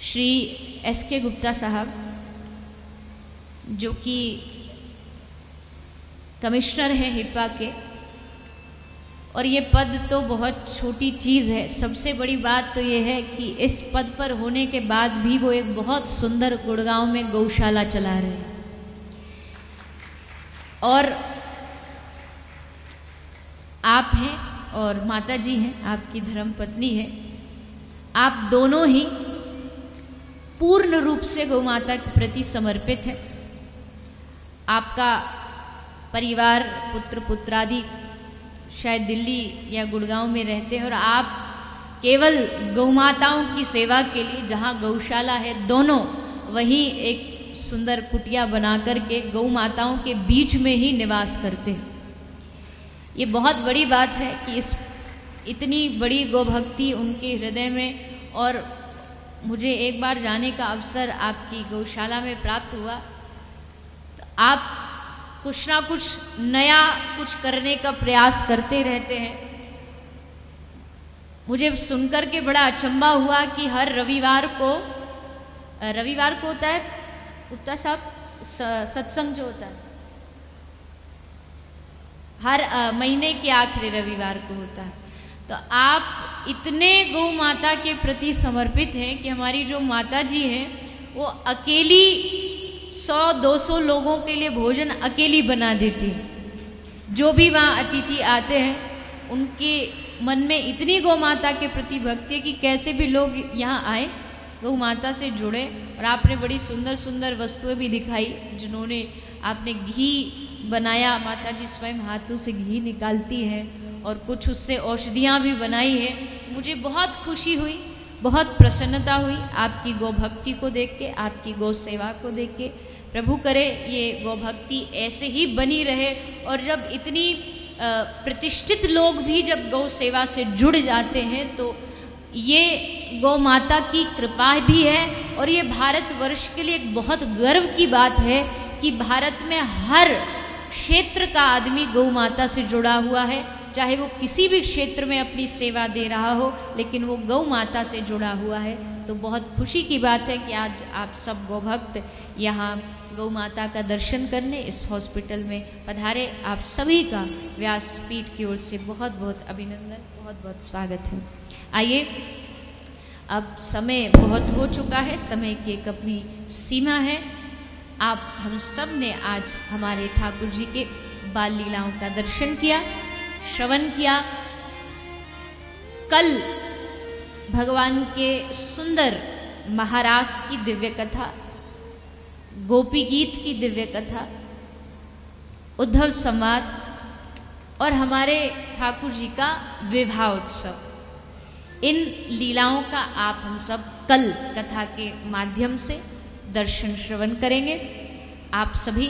श्री SK गुप्ता साहब, जो कि कमिश्नर हैं हिप्पा के। और ये पद तो बहुत छोटी चीज़ है, सबसे बड़ी बात तो ये है कि इस पद पर होने के बाद भी वो एक बहुत सुंदर गुड़गांव में गौशाला चला रहे हैं। और आप हैं और माता जी हैं, आपकी धर्म पत्नी है, आप दोनों ही पूर्ण रूप से गौ माता के प्रति समर्पित हैं। आपका परिवार, पुत्र पुत्रादि शायद दिल्ली या गुड़गांव में रहते हैं और आप केवल गौ माताओं की सेवा के लिए, जहां गौशाला है दोनों, वहीं एक सुंदर कुटिया बना करके गौ माताओं के बीच में ही निवास करते हैं। ये बहुत बड़ी बात है कि इस इतनी बड़ी गौ भक्ति उनके हृदय में। और मुझे एक बार जाने का अवसर आपकी गौशाला में प्राप्त हुआ, तो आप कुछ ना कुछ नया कुछ करने का प्रयास करते रहते हैं। मुझे सुनकर के बड़ा अचंभा हुआ कि हर रविवार को होता है गुप्ता साहब सत्संग जो होता है, हर महीने के आखिरी रविवार को होता है। तो आप इतने गौ माता के प्रति समर्पित हैं कि हमारी जो माता जी हैं वो अकेली 100-200 लोगों के लिए भोजन अकेली बना देती है। जो भी वहाँ अतिथि आते हैं उनके मन में इतनी गौ माता के प्रति भक्ति है कि कैसे भी लोग यहाँ आए, गौ माता से जुड़े। और आपने बड़ी सुंदर सुंदर वस्तुएं भी दिखाई, जिन्होंने आपने घी बनाया, माता जी स्वयं हाथों से घी निकालती हैं और कुछ उससे औषधियाँ भी बनाई है। मुझे बहुत खुशी हुई, बहुत प्रसन्नता हुई आपकी गौ भक्ति को देख के, आपकी गौ सेवा को देख के। प्रभु करे ये गौ भक्ति ऐसे ही बनी रहे। और जब इतनी प्रतिष्ठित लोग भी जब गौ सेवा से जुड़ जाते हैं तो ये गौ माता की कृपा भी है। और ये भारतवर्ष के लिए एक बहुत गर्व की बात है कि भारत में हर क्षेत्र का आदमी गौ माता से जुड़ा हुआ है, चाहे वो किसी भी क्षेत्र में अपनी सेवा दे रहा हो, लेकिन वो गौ माता से जुड़ा हुआ है। तो बहुत खुशी की बात है कि आज आप सब गौ भक्त यहाँ गौ माता का दर्शन करने इस हॉस्पिटल में पधारे। आप सभी का व्यासपीठ की ओर से बहुत बहुत अभिनंदन, बहुत बहुत स्वागत है। आइए, अब समय बहुत हो चुका है, समय की एक अपनी सीमा है। आप हम सब ने आज हमारे ठाकुर जी के बाल लीलाओं का दर्शन किया, श्रवण किया। कल भगवान के सुंदर महारास की दिव्य कथा, गोपी गीत की दिव्य कथा, उद्धव संवाद और हमारे ठाकुर जी का विवाह उत्सव, इन लीलाओं का आप हम सब कल कथा के माध्यम से दर्शन श्रवण करेंगे। आप सभी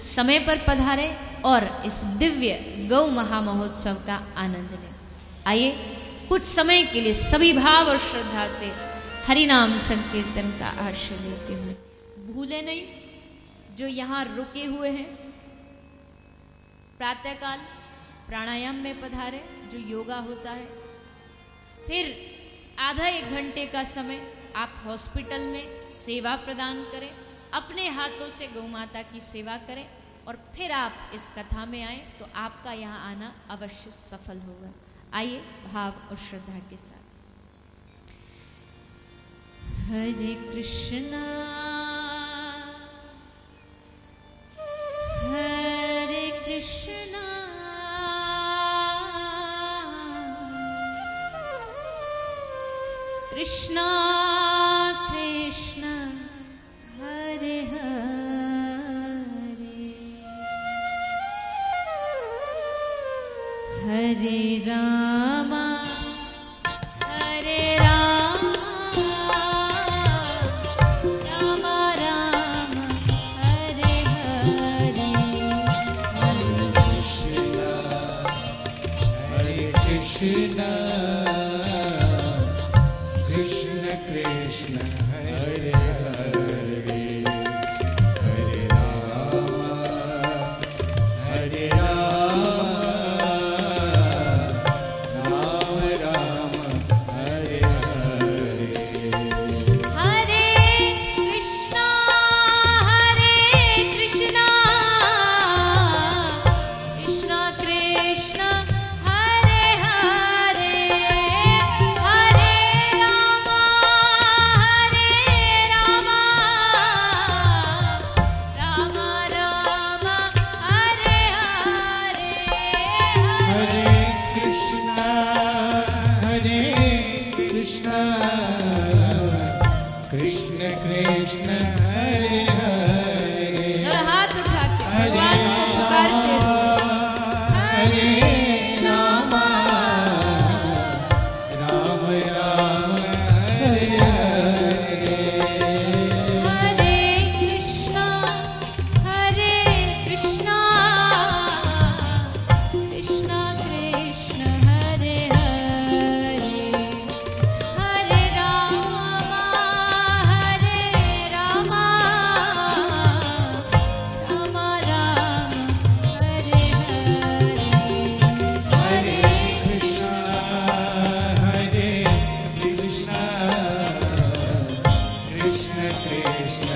समय पर पधारें और इस दिव्य गौ महामहोत्सव का आनंद लें। आइए, कुछ समय के लिए सभी भाव और श्रद्धा से हरिनाम संकीर्तन का आश्रय लेते हुए, भूले नहीं जो यहाँ रुके हुए हैं, प्रातःकाल प्राणायाम में पधारे, जो योगा होता है। फिर आधा 1 घंटे का समय आप हॉस्पिटल में सेवा प्रदान करें, अपने हाथों से गौ माता की सेवा करें और फिर आप इस कथा में आए तो आपका यहाँ आना अवश्य सफल होगा। आइए भाव और श्रद्धा के साथ। हरे कृष्णा हरे कृष्णा कृष्णा कृष्णा हरे हरे हरे रामा हरे रामा रामा हरे हरे हरे राम हरे राम राम राम हरे हरे हरे कृष्णा कृष्णा कृष्ण हरे हरे हरे राम राम राम हरे हरे हरे कृष्णा कृष्ण कृष्ण हरे हरे और हाथ उठा के भगवान को पुकारते हुए हरे राम राम राम हरे हरे हरे कृष्णा कृष्णा कृष्ण हरे हरे हरे राम राम राम हरे हरे हरे कृष्णा कृष्ण कृष्ण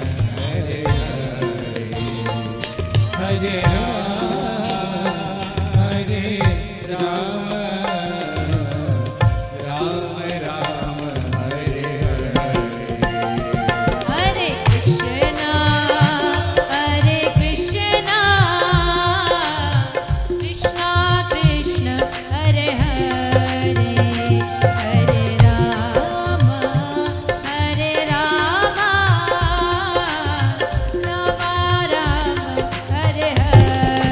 हरे हरे हरे राम राम राम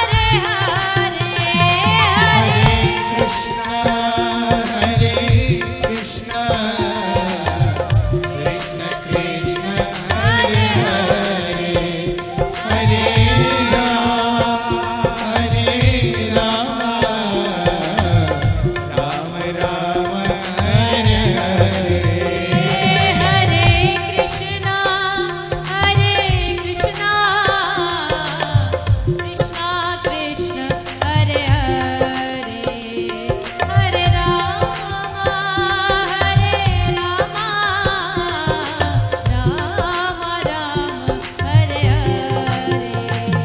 हरे हरे हरे कृष्णा कृष्णा कृष्ण हरे हरे हरे राम राम राम हरे हरे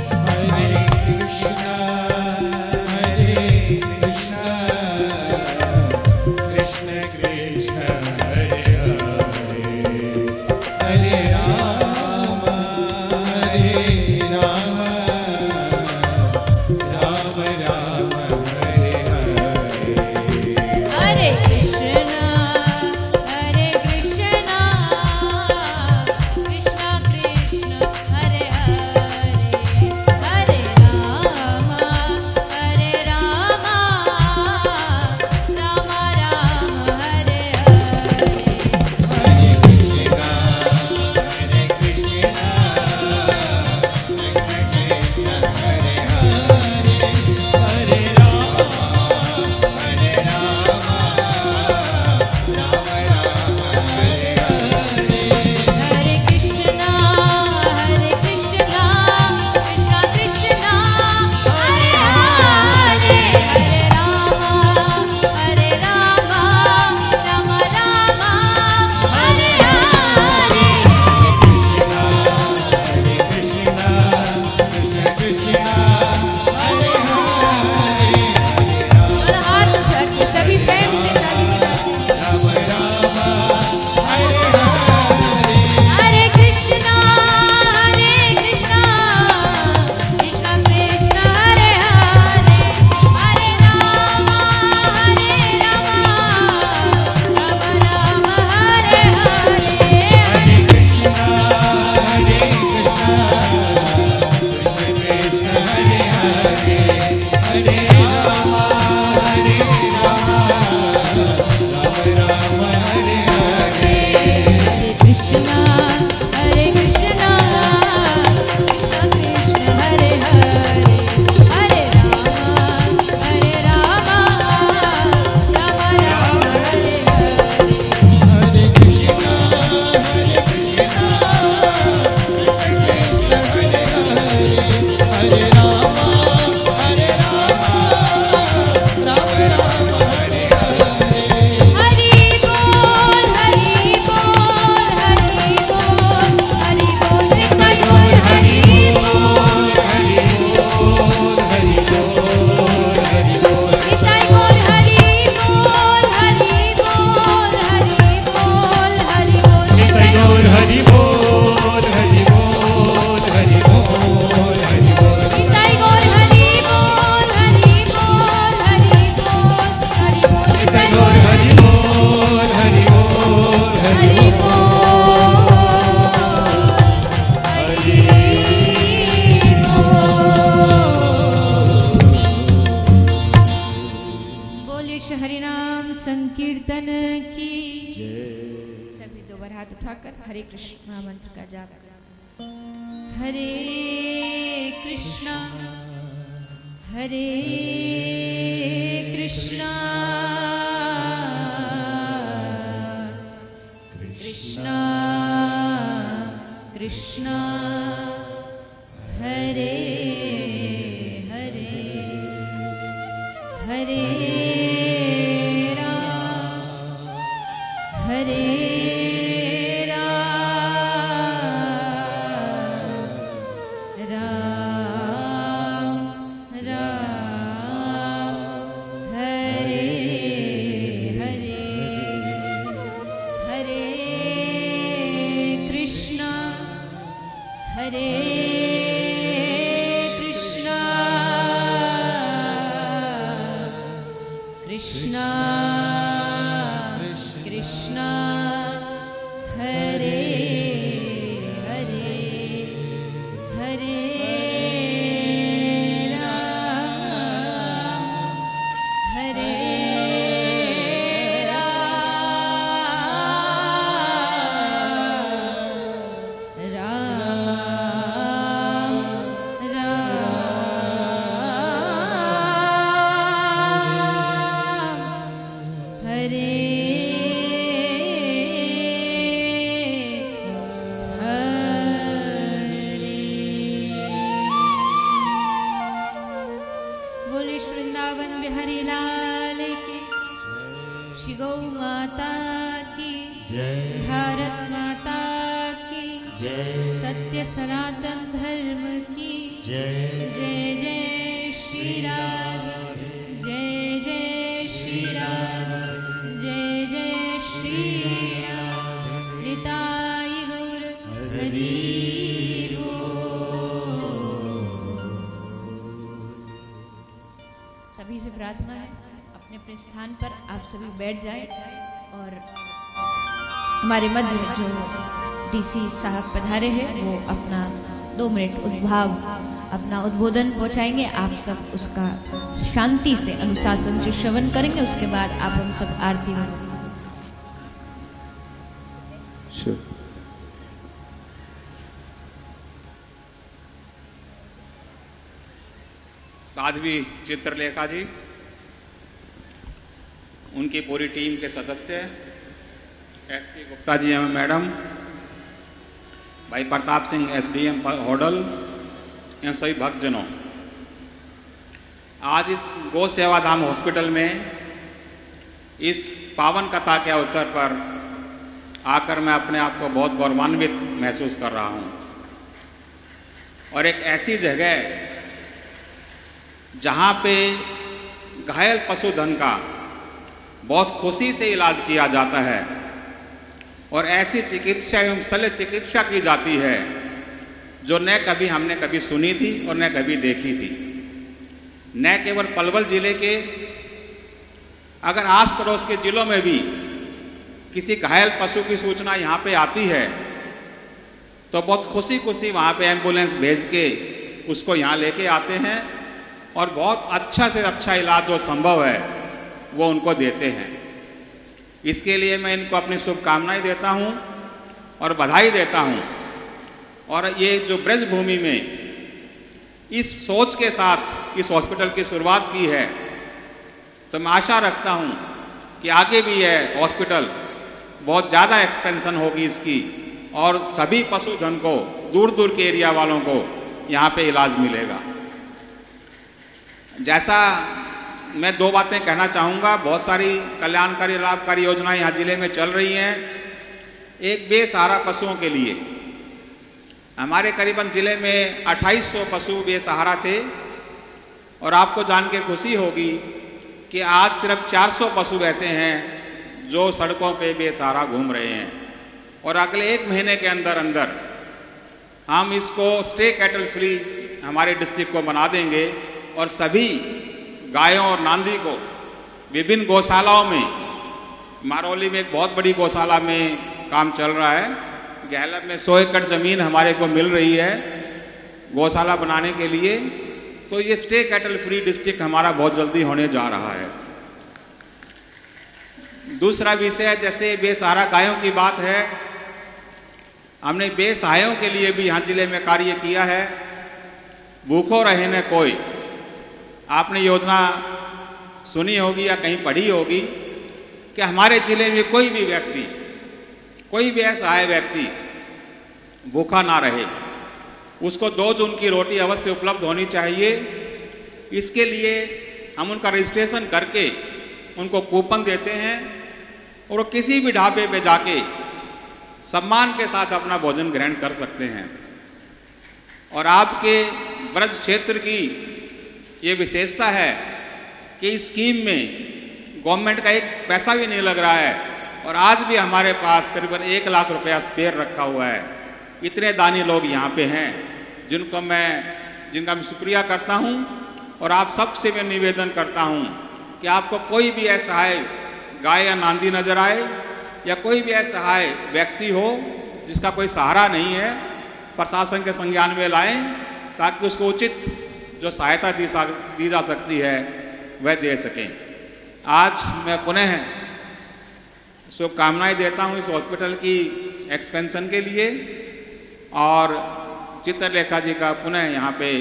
संकीर्तन की सभी दो बार हाथ उठाकर हरे कृष्ण महामंत्र का जाप। हरे कृष्णा हरे कृष्णा कृष्णा कृष्णा हरे हरे हरे राम हरे कृष्णा कृष्णा हरे हरे हरे राम हरे सनातन धर्म की जय जय जय श्री राम जय जय श्री राम जय जय श्री राम निताय गौर हरि सभी से प्रार्थना है अपने अपने स्थान पर आप सभी बैठ जाएं और हमारे मध्य जो डीसी साहब पधारे हैं वो अपना 2 मिनट अपना उद्बोधन पहुंचाएंगे। आप सब उसका शांति से अनुशासन से श्रवण करेंगे। उसके बाद आप हम सब आरती में साध्वी चित्रलेखा जी, उनकी पूरी टीम के सदस्य एसपी गुप्ता जी एवं मैडम, भाई प्रताप सिंह एसडीएम होडल एवं सभी भक्तजनों, आज इस गौ सेवाधाम हॉस्पिटल में इस पावन कथा के अवसर पर आकर मैं अपने आप को बहुत गौरवान्वित महसूस कर रहा हूँ। और एक ऐसी जगह जहाँ पे घायल पशुधन का बहुत खुशी से इलाज किया जाता है और ऐसी चिकित्सा एवं शल्य चिकित्सा की जाती है जो न कभी हमने कभी सुनी थी और न कभी देखी थी। न केवल पलवल जिले के, अगर आस पड़ोस के जिलों में भी किसी घायल पशु की सूचना यहाँ पे आती है तो बहुत खुशी खुशी वहाँ पे एम्बुलेंस भेज के उसको यहाँ लेके आते हैं और बहुत अच्छा से अच्छा इलाज जो संभव है वो उनको देते हैं। इसके लिए मैं इनको अपनी शुभकामनाएं देता हूं और बधाई देता हूं। और ये जो ब्रजभूमि में इस सोच के साथ इस हॉस्पिटल की शुरुआत की है तो मैं आशा रखता हूं कि आगे भी यह हॉस्पिटल बहुत ज़्यादा एक्सपेंशन होगी इसकी और सभी पशुधन को, दूर दूर के एरिया वालों को यहाँ पे इलाज मिलेगा। जैसा मैं 2 बातें कहना चाहूँगा। बहुत सारी कल्याणकारी लाभकारी योजनाएं यहाँ जिले में चल रही हैं। एक बेसहारा पशुओं के लिए हमारे करीबन जिले में 2800 पशु बेसहारा थे और आपको जान के खुशी होगी कि आज सिर्फ 400 पशु ऐसे हैं जो सड़कों पे बेसहारा घूम रहे हैं। और अगले 1 महीने के अंदर अंदर हम इसको स्टे कैटल फ्री हमारे डिस्ट्रिक्ट को बना देंगे और सभी गायों और नांदी को विभिन्न गौशालाओं में, मारौली में एक बहुत बड़ी गौशाला में काम चल रहा है, गहलब में 100 एकड़ ज़मीन हमारे को मिल रही है गौशाला बनाने के लिए। तो ये स्टे कैटल फ्री डिस्ट्रिक्ट हमारा बहुत जल्दी होने जा रहा है। दूसरा विषय जैसे बेसहारा गायों की बात है, हमने बेसहायों के लिए भी यहाँ जिले में कार्य किया है। भूखो रहे न कोई, आपने योजना सुनी होगी या कहीं पढ़ी होगी कि हमारे जिले में कोई भी व्यक्ति, कोई भी असहाय व्यक्ति भूखा ना रहे, उसको 2 जून की रोटी अवश्य उपलब्ध होनी चाहिए। इसके लिए हम उनका रजिस्ट्रेशन करके उनको कूपन देते हैं और वो किसी भी ढाबे पे जाके सम्मान के साथ अपना भोजन ग्रहण कर सकते हैं। और आपके ब्रज क्षेत्र की ये विशेषता है कि इस स्कीम में गवर्नमेंट का एक पैसा भी नहीं लग रहा है और आज भी हमारे पास करीबन 1 लाख रुपया स्पेयर रखा हुआ है। इतने दानी लोग यहाँ पे हैं जिनका मैं शुक्रिया करता हूँ। और आप सबसे मैं निवेदन करता हूँ कि आपको कोई भी असहाय गाय या नांदी नजर आए या कोई भी असहाय व्यक्ति हो जिसका कोई सहारा नहीं है, प्रशासन के संज्ञान में लाएं ताकि उसको उचित जो सहायता दी जा सकती है वह दे सकें। आज मैं पुनः शुभकामनाएं देता हूं इस हॉस्पिटल की एक्सपेंशन के लिए और चित्रलेखा जी का पुनः यहाँ पे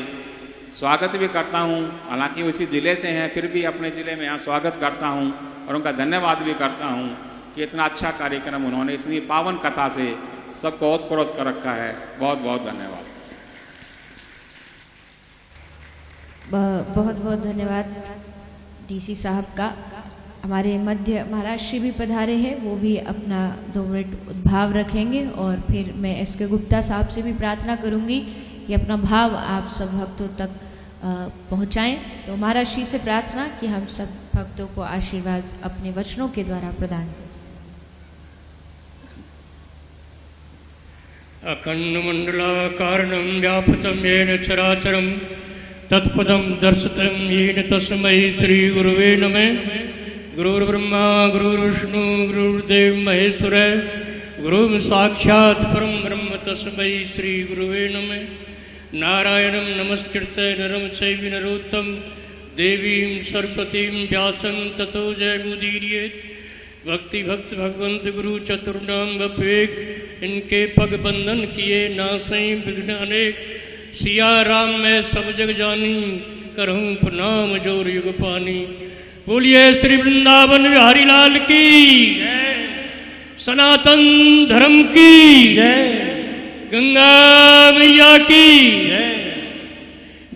स्वागत भी करता हूँ। हालांकि उसी ज़िले से हैं, फिर भी अपने ज़िले में यहाँ स्वागत करता हूँ और उनका धन्यवाद भी करता हूँ कि इतना अच्छा कार्यक्रम उन्होंने इतनी पावन कथा से सबको ओतप्रोत कर रखा है। बहुत बहुत धन्यवाद। बहुत बहुत धन्यवाद डीसी साहब का। हमारे मध्य महाराज श्री भी पधारे हैं, वो भी अपना 2 मिनट उद्भाव रखेंगे और फिर मैं एस.के. गुप्ता साहब से भी प्रार्थना करूंगी कि अपना भाव आप सब भक्तों तक पहुंचाएं। तो महाराज श्री से प्रार्थना कि हम सब भक्तों को आशीर्वाद अपने वचनों के द्वारा प्रदान करें। अखंडमंडलाकारणं व्याप्तं येन चराचरं तत्पदं दर्शितं येन तस्मै श्रीगुरुवे नमः। गुरुर्ब्रह्मा गुरुर्विष्णु गुरुर्देव महेश्वर गुरुं साक्षात् परं ब्रह्म तस्मै श्रीगुरुवे नमः। नारायणं नमस्कृत्य नरं चैव नरोत्तमं देवीं सरस्वतीं व्यासं ततो जयमुदीरयेत्। भक्ति भक्त भगवंत गुरु चतुर्नाम बपेक, इनके पग बंधन किए नासई विघ्न अनेक। सिया राम मैं सब जग जानी, करहूँ प्रणाम जोर युग पानी। बोलिए श्री वृंदावन बिहारी लाल की जय, सनातन धर्म की जय, गंगा मैया की जय,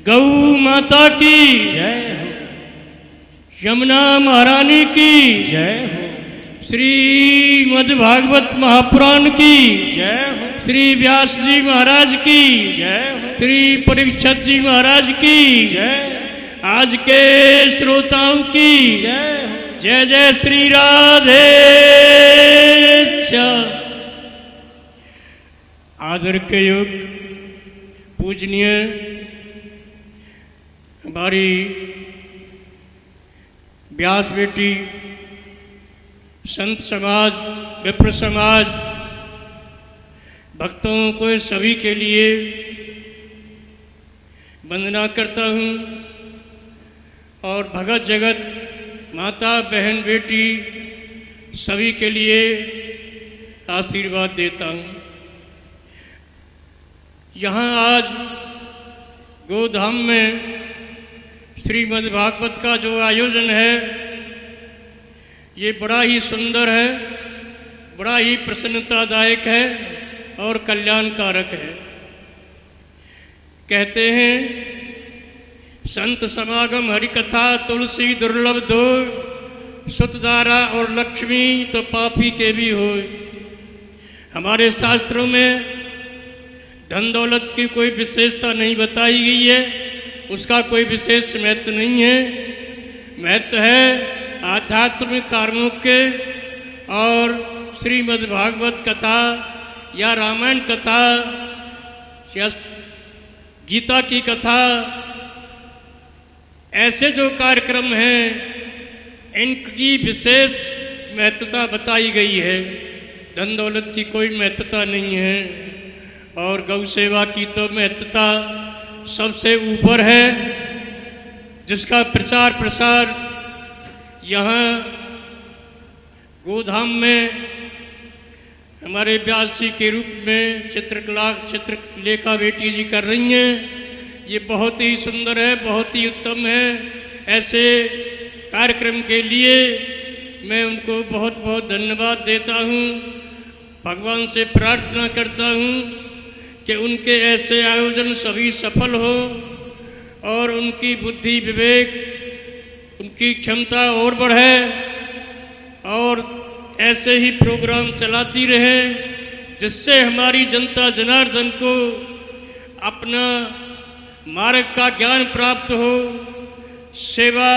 गौ माता की जय, यमुना महारानी की जय, श्रीमद्भागवत महापुराण की जय, श्री व्यास जी महाराज की जय, श्री परीक्षित जी महाराज की जय, आज के श्रोताओं की जय। जय जय श्री राधे श्याम। आदर के युग पूजनीय हमारी व्यास बेटी, संत समाज, विप्र समाज, भक्तों को सभी के लिए वंदना करता हूँ और भगत जगत माता बहन बेटी सभी के लिए आशीर्वाद देता हूँ। यहाँ आज गोधाम में श्रीमद् भागवत का जो आयोजन है ये बड़ा ही सुंदर है, बड़ा ही प्रसन्नतादायक है और कल्याणकारक है। कहते हैं संत समागम हरिकथा तुलसी दुर्लभ दो, सुतदारा और लक्ष्मी तो पापी के भी हो। हमारे शास्त्रों में धन दौलत की कोई विशेषता नहीं बताई गई है, उसका कोई विशेष महत्व नहीं है। महत्व है आध्यात्मिक कर्मों के और श्रीमद् भागवत कथा या रामायण कथा या गीता की कथा, ऐसे जो कार्यक्रम हैं इनकी विशेष महत्वता बताई गई है। धन दौलत की कोई महत्वता नहीं है और गौ सेवा की तो महत्वता सबसे ऊपर है, जिसका प्रचार प्रसार यहाँ गोधाम में हमारे व्यास जी के रूप में चित्रलेखा बेटी जी कर रही हैं। ये बहुत ही सुंदर है, बहुत ही उत्तम है। ऐसे कार्यक्रम के लिए मैं उनको बहुत बहुत धन्यवाद देता हूँ। भगवान से प्रार्थना करता हूँ कि उनके ऐसे आयोजन सभी सफल हो और उनकी बुद्धि विवेक, उनकी क्षमता और बढ़े और ऐसे ही प्रोग्राम चलाती रहे, जिससे हमारी जनता जनार्दन को अपना मार्ग का ज्ञान प्राप्त हो। सेवा,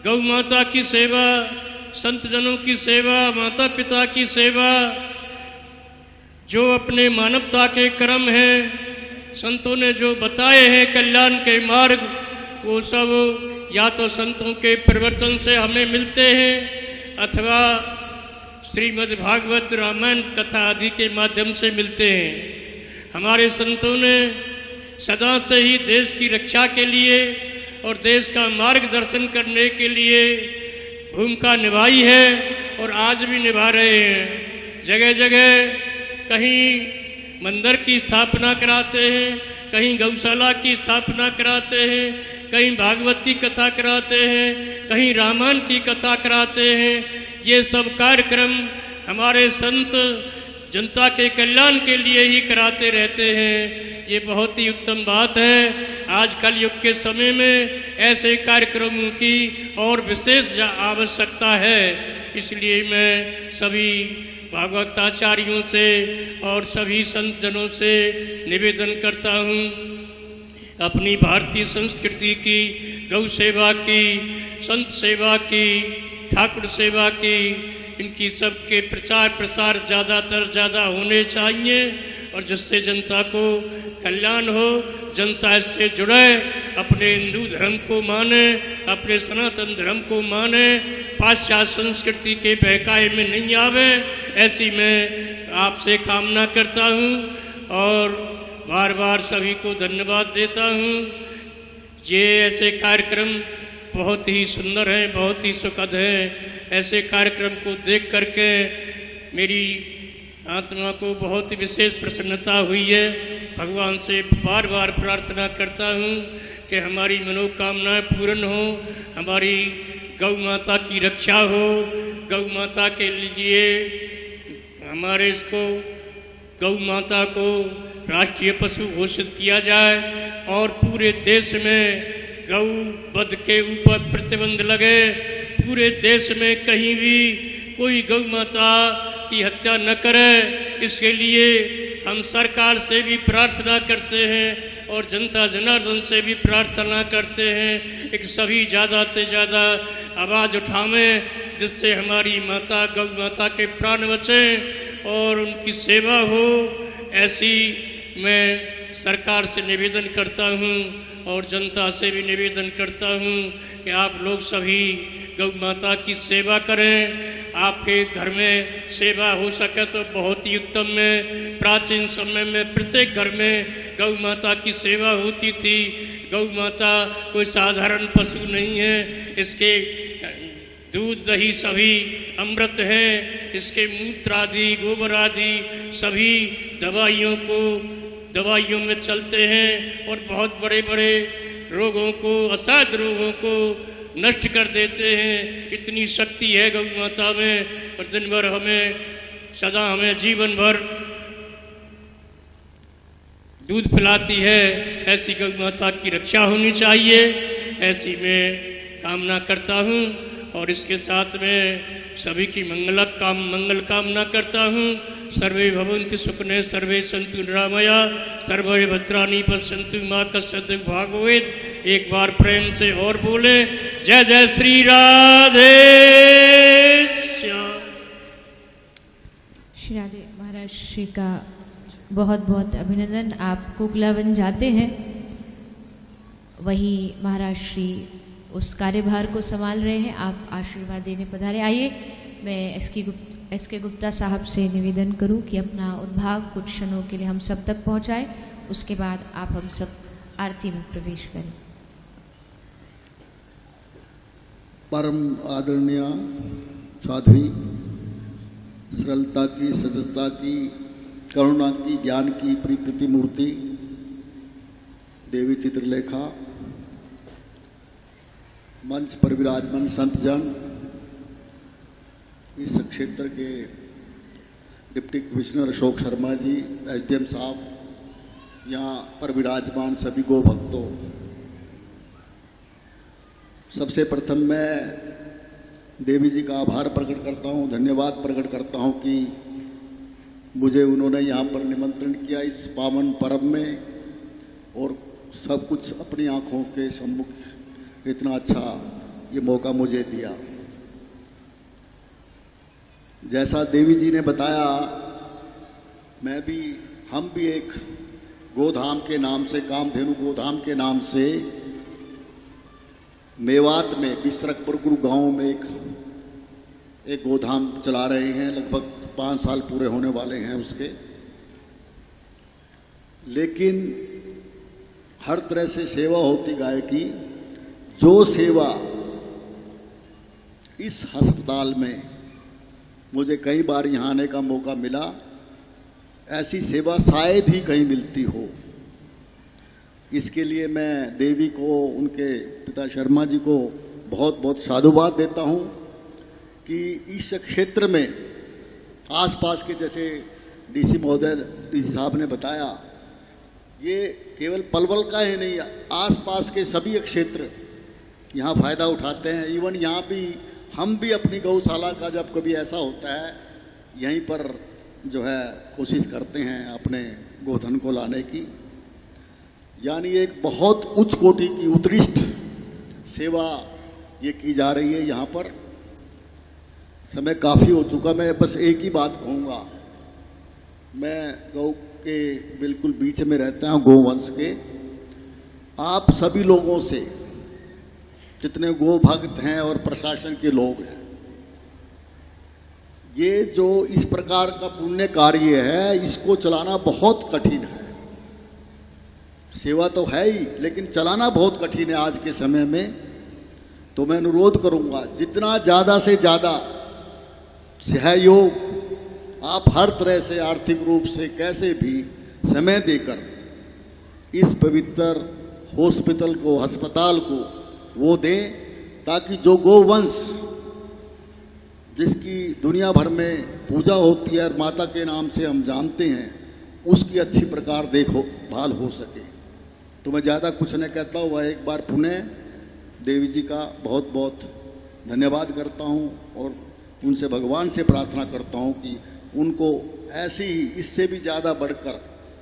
गौ माता की सेवा, संत जनों की सेवा, माता पिता की सेवा, जो अपने मानवता के कर्म हैं, संतों ने जो बताए हैं कल्याण के मार्ग, वो सब या तो संतों के प्रवचन से हमें मिलते हैं अथवा श्रीमद् भागवत रामायण कथा आदि के माध्यम से मिलते हैं। हमारे संतों ने सदा से ही देश की रक्षा के लिए और देश का मार्गदर्शन करने के लिए भूमिका निभाई है और आज भी निभा रहे हैं। जगह जगह कहीं मंदिर की स्थापना कराते हैं, कहीं गौशाला की स्थापना कराते हैं, कहीं भागवत की कथा कराते हैं, कहीं रामायण की कथा कराते हैं। ये सब कार्यक्रम हमारे संत जनता के कल्याण के लिए ही कराते रहते हैं। ये बहुत ही उत्तम बात है। आज कल युग के समय में ऐसे कार्यक्रमों की और विशेष आवश्यकता है। इसलिए मैं सभी भागवताचार्यों से और सभी संत जनों से निवेदन करता हूँ, अपनी भारतीय संस्कृति की, गौ सेवा की, संत सेवा की, ठाकुर सेवा की, इनकी सबके प्रचार प्रसार ज़्यादा होने चाहिए और जिससे जनता को कल्याण हो, जनता इससे जुड़े, अपने हिंदू धर्म को माने, अपने सनातन धर्म को माने, पाश्चात्य संस्कृति के बहकाए में नहीं आवे, ऐसी मैं आपसे कामना करता हूँ और बार बार सभी को धन्यवाद देता हूँ। ये ऐसे कार्यक्रम बहुत ही सुंदर हैं, बहुत ही सुखद हैं। ऐसे कार्यक्रम को देख करके मेरी आत्मा को बहुत ही विशेष प्रसन्नता हुई है। भगवान से बार बार प्रार्थना करता हूँ कि हमारी मनोकामनाएं पूर्ण हो, हमारी गौ माता की रक्षा हो, गौ माता के लिए हमारे इसको गौ माता को राष्ट्रीय पशु घोषित किया जाए और पूरे देश में गौ वध के ऊपर प्रतिबंध लगे। पूरे देश में कहीं भी कोई गौ माता की हत्या न करे, इसके लिए हम सरकार से भी प्रार्थना करते हैं और जनता जनार्दन से भी प्रार्थना करते हैं कि सभी ज़्यादा से ज़्यादा आवाज़ उठावें, जिससे हमारी माता गौ माता के प्राण बचें और उनकी सेवा हो। ऐसी मैं सरकार से निवेदन करता हूँ और जनता से भी निवेदन करता हूँ कि आप लोग सभी गौ माता की सेवा करें। आपके घर में सेवा हो सके तो बहुत ही उत्तम है। प्राचीन समय में प्रत्येक घर में गौ माता की सेवा होती थी। गौ माता कोई साधारण पशु नहीं है, इसके दूध दही सभी अमृत हैं, इसके मूत्र आदि गोबर आदि सभी दवाइयों में चलते हैं और बहुत बड़े बड़े रोगों को, असाध्य रोगों को नष्ट कर देते हैं। इतनी शक्ति है गौ माता में और दिन भर सदा हमें जीवन भर दूध पिलाती है। ऐसी गौ माता की रक्षा होनी चाहिए, ऐसी मैं कामना करता हूँ और इसके साथ में सभी की मंगल कामना करता हूँ। सर्वे भवन्तु सुखिनः, सर्वे सन्तु निरामया, सर्वे भद्राणि पश्यन्तु मा कश्चित् दुःखभाग् भवेत्। एक बार प्रेम से और बोले, जय जय श्री राधे श्याम। श्री राधे महाराज श्री का बहुत बहुत अभिनंदन। आप कोकिलावन जाते हैं, वही महाराज श्री उस कार्यभार को संभाल रहे हैं। आप आशीर्वाद देने पधारे। आइए मैं एस के गुप्ता साहब से निवेदन करूं कि अपना उद्भाव कुछ क्षणों के लिए हम सब तक पहुंचाएं, उसके बाद आप हम सब आरती में प्रवेश करें। परम आदरणीय साध्वी सरलता की, सजगता की, करुणा की, ज्ञान की प्रतिमूर्ति देवी चित्रलेखा, मंच पर विराजमान संतजन, इस क्षेत्र के deputy commissioner Ashok Sharma ji, SDM साहब, यहाँ पर विराजमान सभी गौ भक्तों, सबसे प्रथम मैं देवी जी का आभार प्रकट करता हूँ, धन्यवाद प्रकट करता हूँ कि मुझे उन्होंने यहाँ पर निमंत्रण किया इस पावन पर्व में, और सब कुछ अपनी आँखों के सम्मुख इतना अच्छा ये मौका मुझे दिया। जैसा देवी जी ने बताया, हम भी एक गोधाम के नाम से, कामधेनु गोधाम के नाम से मेवात में बिसरकपुर गुरु गांव में एक गोधाम चला रहे हैं। लगभग 5 साल पूरे होने वाले हैं उसके। लेकिन हर तरह से सेवा होती गाय की। जो सेवा इस अस्पताल में मुझे कई बार यहाँ आने का मौका मिला, ऐसी सेवा शायद ही कहीं मिलती हो। इसके लिए मैं देवी को, उनके पिता शर्मा जी को बहुत बहुत साधुवाद देता हूँ कि इस क्षेत्र में आसपास के, जैसे डीसी महोदय, डीसी साहब ने बताया, ये केवल पलवल का ही नहीं, आसपास के सभी क्षेत्र यहाँ फ़ायदा उठाते हैं। इवन यहाँ भी हम भी अपनी गौशाला का जब कभी ऐसा होता है, यहीं पर जो है कोशिश करते हैं अपने गोधन को लाने की। यानी एक बहुत उच्च कोटि की उत्कृष्ट सेवा ये की जा रही है यहाँ पर। समय काफ़ी हो चुका, मैं बस एक ही बात कहूँगा। मैं गौ के बिल्कुल बीच में रहता हूँ, गोवंश के। आप सभी लोगों से, जितने गो भक्त हैं और प्रशासन के लोग हैं, ये जो इस प्रकार का पुण्य कार्य है, इसको चलाना बहुत कठिन है। सेवा तो है ही, लेकिन चलाना बहुत कठिन है आज के समय में। तो मैं अनुरोध करूंगा, जितना ज़्यादा से ज़्यादा सहयोग आप हर तरह से, आर्थिक रूप से, कैसे भी समय देकर इस पवित्र हॉस्पिटल को, अस्पताल को वो दें, ताकि जो गोवंश जिसकी दुनिया भर में पूजा होती है और माता के नाम से हम जानते हैं, उसकी अच्छी प्रकार देखभाल हो सके। तो मैं ज़्यादा कुछ नहीं कहता हूँ, वह एक बार पुनः देवी जी का बहुत बहुत धन्यवाद करता हूँ और उनसे भगवान से प्रार्थना करता हूँ कि उनको ऐसी ही, इससे भी ज़्यादा बढ़कर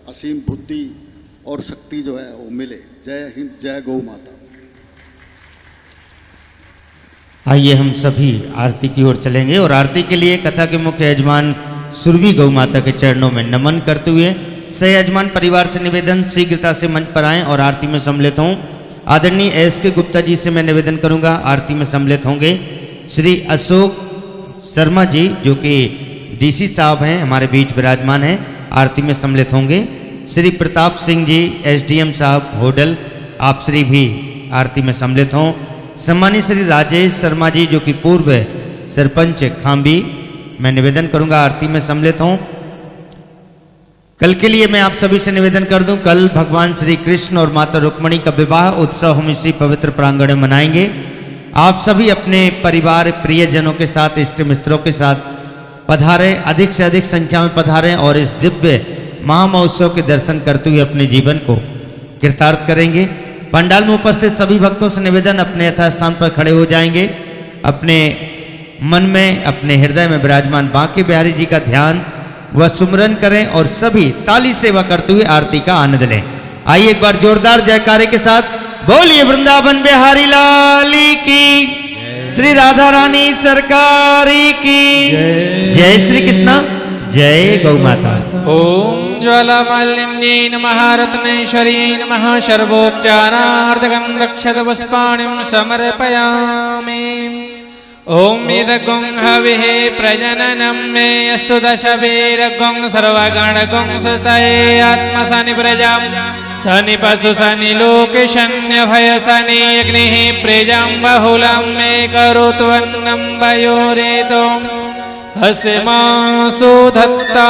असीम बुद्धि और शक्ति जो है वो मिले। जय हिंद, जय गौ माता। आइए हम सभी आरती की ओर चलेंगे और आरती के लिए कथा के मुख्य यजमान सुरभि गौ माता के चरणों में नमन करते हुए सह यजमान परिवार से निवेदन, शीघ्रता से मंच पर आएं और आरती में सम्मिलित हों। आदरणीय एस.के. गुप्ता जी से मैं निवेदन करूंगा, आरती में सम्मिलित होंगे। श्री अशोक शर्मा जी, जो कि डीसी साहब हैं, हमारे बीच विराजमान हैं, आरती में सम्मिलित होंगे। श्री प्रताप सिंह जी, एसडीएम साहब होडल, आप श्री भी आरती में सम्मिलित हों। सम्मानित श्री राजेश शर्मा जी, जो कि पूर्व सरपंच खांबी, मैं निवेदन करूंगा आरती में सम्मिलित हों। कल के लिए मैं आप सभी से निवेदन कर दूं, कल भगवान श्री कृष्ण और माता रुक्मणी का विवाह उत्सव हम इसी पवित्र प्रांगण में मनाएंगे। आप सभी अपने परिवार, प्रियजनों के साथ, इष्ट मित्रों के साथ पधारें, अधिक से अधिक संख्या में पधारें और इस दिव्य महामहोत्सव के दर्शन करते हुए अपने जीवन को कृतार्थ करेंगे। पंडाल में उपस्थित सभी भक्तों से निवेदन, अपने यथास्थान पर खड़े हो जाएंगे। अपने मन में, अपने हृदय में विराजमान बांके बिहारी जी का ध्यान व सुमरन करें और सभी ताली सेवा करते हुए आरती का आनंद लें। आइए एक बार जोरदार जयकारे के साथ बोलिए वृंदावन बिहारी लाल की, श्री राधा रानी सरकारी की जय। श्री कृष्ण, जय गौ माता। ओम ज्वालामालिन्ये नमः, रत्नेश्वरी नमः, सर्वोच्चारार्धकं रक्षत पुष्पाणिं समर्पयामि। ओम इदगुं हविः प्रजननं मे अस्तु दशवीरगुं सर्वगणगुं सुतये आत्मसनि प्रजां सनि पशु सनि लोकशन्य भय सनि अग्निः प्रजां बहुलं मे करोतु अन्नं वयोरेतो हसमासो धत्ता।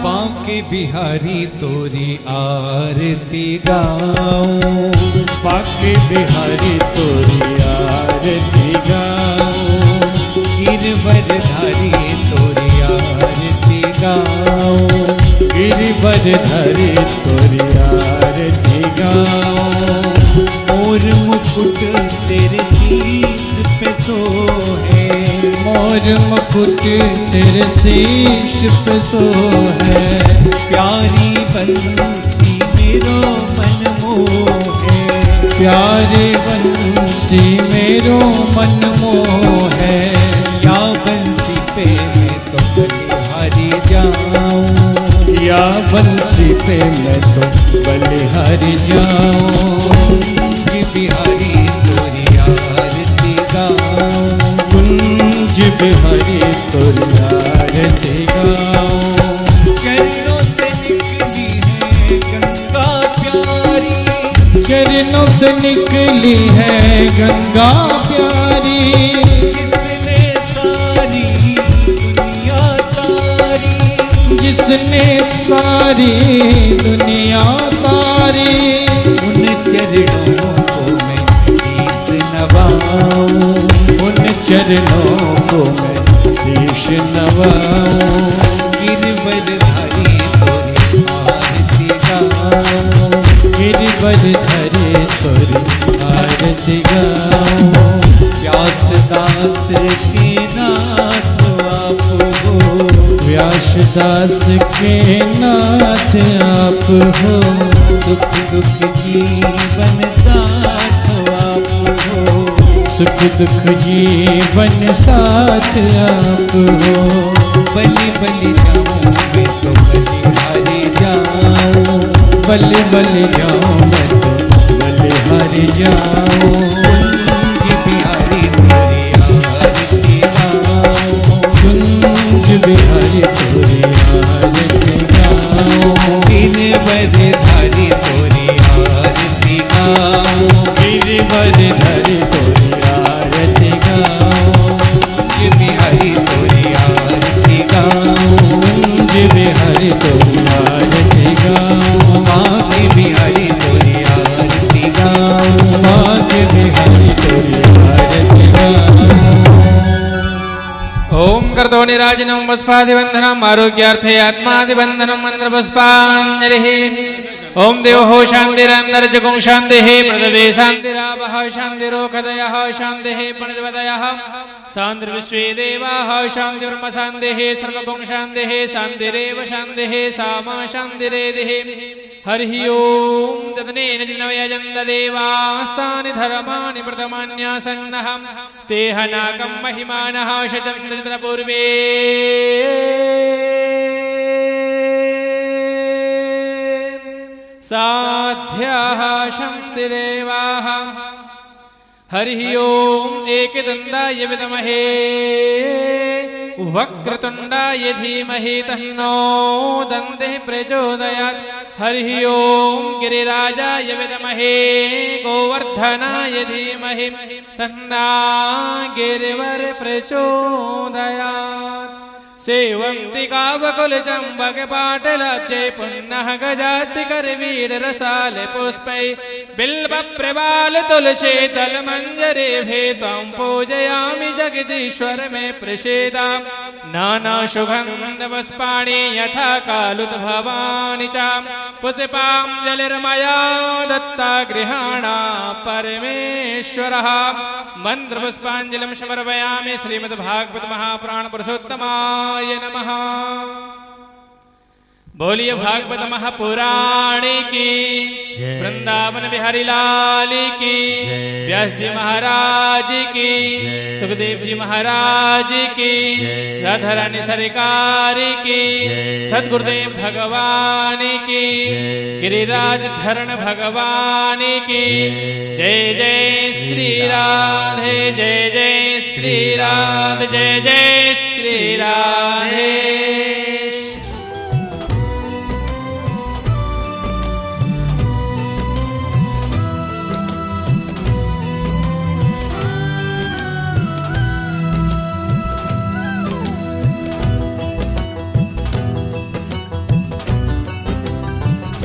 बांके बिहारी तोरी आरती गाऊं, बांके बिहारी तोरी आरती गाऊं, गिरवरधारी तोरी आरती गाऊं, गिरवरधारी तोरी आरती गाऊं। मोर मुकुट तेरे शीश पे सोहे, मोर मुकुट तेरे शीश पे सोहे, प्यारी बंसी मेरो मन मोहे, प्यारी बंसी मेरो मन मोहे। या बंसी पे मैं तो बलिहारी जाऊं, या बंसी पे मैं तो बलिहारी जाऊं। बिहारी तोरी आरती गाऊं, कुंज बिहारी तोरी आरती गाऊं। चरणों से निकली है गंगा प्यारी, चरणों से निकली है गंगा प्यारी। जिसने सारी दुनिया तारी, जिसने सारी दुनिया तारी, उन चरणों नवाऊं, उन चरणों को मैं शीश नवाऊं। गिरवरधारी तोरी आरती गाऊं, गिरवरधारी तोरी आरती गाऊं। व्यासदास के नाथ आप हो, व्यासदास के नाथ आप हो। सुख दुख जीवन साथ आप हो, सुख दुख जीवन साथ आप हो। बलि बलि जाऊं मैं तो बलिहारी जाऊं, बलि बलि जाऊं मैं तो बलिहारी जाऊं। कुंज बिहारी तोरी आरती गाऊं, कुंज बिहारी तोरी आरती गाऊं। गिरवरधारी तोरी आरती गाऊं, गिरवरधारी तोरी आरती गाऊं। बिहारी तोरी आरती गाऊं, बिहारी तोरी आरती गाऊं। माँ की बिहारी तोरी आरती गाऊं, माँ की बिहारी तोरी आरती गाऊं। ओम कर्तो निराजनं वस्पादिबन्धनम् आरोग्यार्थे आत्मादिबन्धनं मन्त्रपुष्पाञ्जलिः। ओम देवो शान्तिरन्तर्जगुं शान्तिः पृथिवी शान्तिरावः शान्तिरोषधयः शान्तिः प्रणवदयः शान्तिर्विश्वे देवाः शान्तिर्ब्रह्म शान्तिः सर्वगुं शान्तिः शान्तिरेव शान्तिः सामा शान्तिरेधिः। हरिः ओम तदनेन जिनवयजन्त देवास्तानि धर्माणि प्रथमान्यासन्नः तेह नाकं महिमानः शतं पूर्वे साध्याः शंस्तिदेवाः। हरिः ओम एकदन्ताय विद्महे वक्रतुण्डाय धीमहि तन्नो दन्तिः प्रचोदयात्। हरिः ओम गिरिराजाय विद्महे गोवर्धनाय धीमहि तन्नो गिरिवर प्रचोदयात्। सेवन्ति कावकुलचम्बक पाटलब्जे पुन्नः गजाति करवीर रसाल पुष्पै बिल्व प्रवाल तुलसी दल मंजरे भेदं पूजयामि जगदीश्वर में प्रसेदा। नाना सुगंध पुष्पाणि यथा कालुद्भवानि च पुष्पाञ्जलिर्मया दत्ता गृहाणा परमेश्वरः। मंत्र पुष्पाञ्जलिं समर्पयामि श्रीमद्भागवत महापुराण पुरुषोत्तमाय नमः। बोलिए भागवत महापुराण की, वृंदावन बिहारी लाल की, व्यास जी महाराज की, सुखदेव जी महाराज की, राधा रानी सरकार की, सदगुरुदेव भगवान की, गिरिराज धरण भगवान की। जय जय श्री राधे, जय जय श्री राधे, जय जय श्री राधे।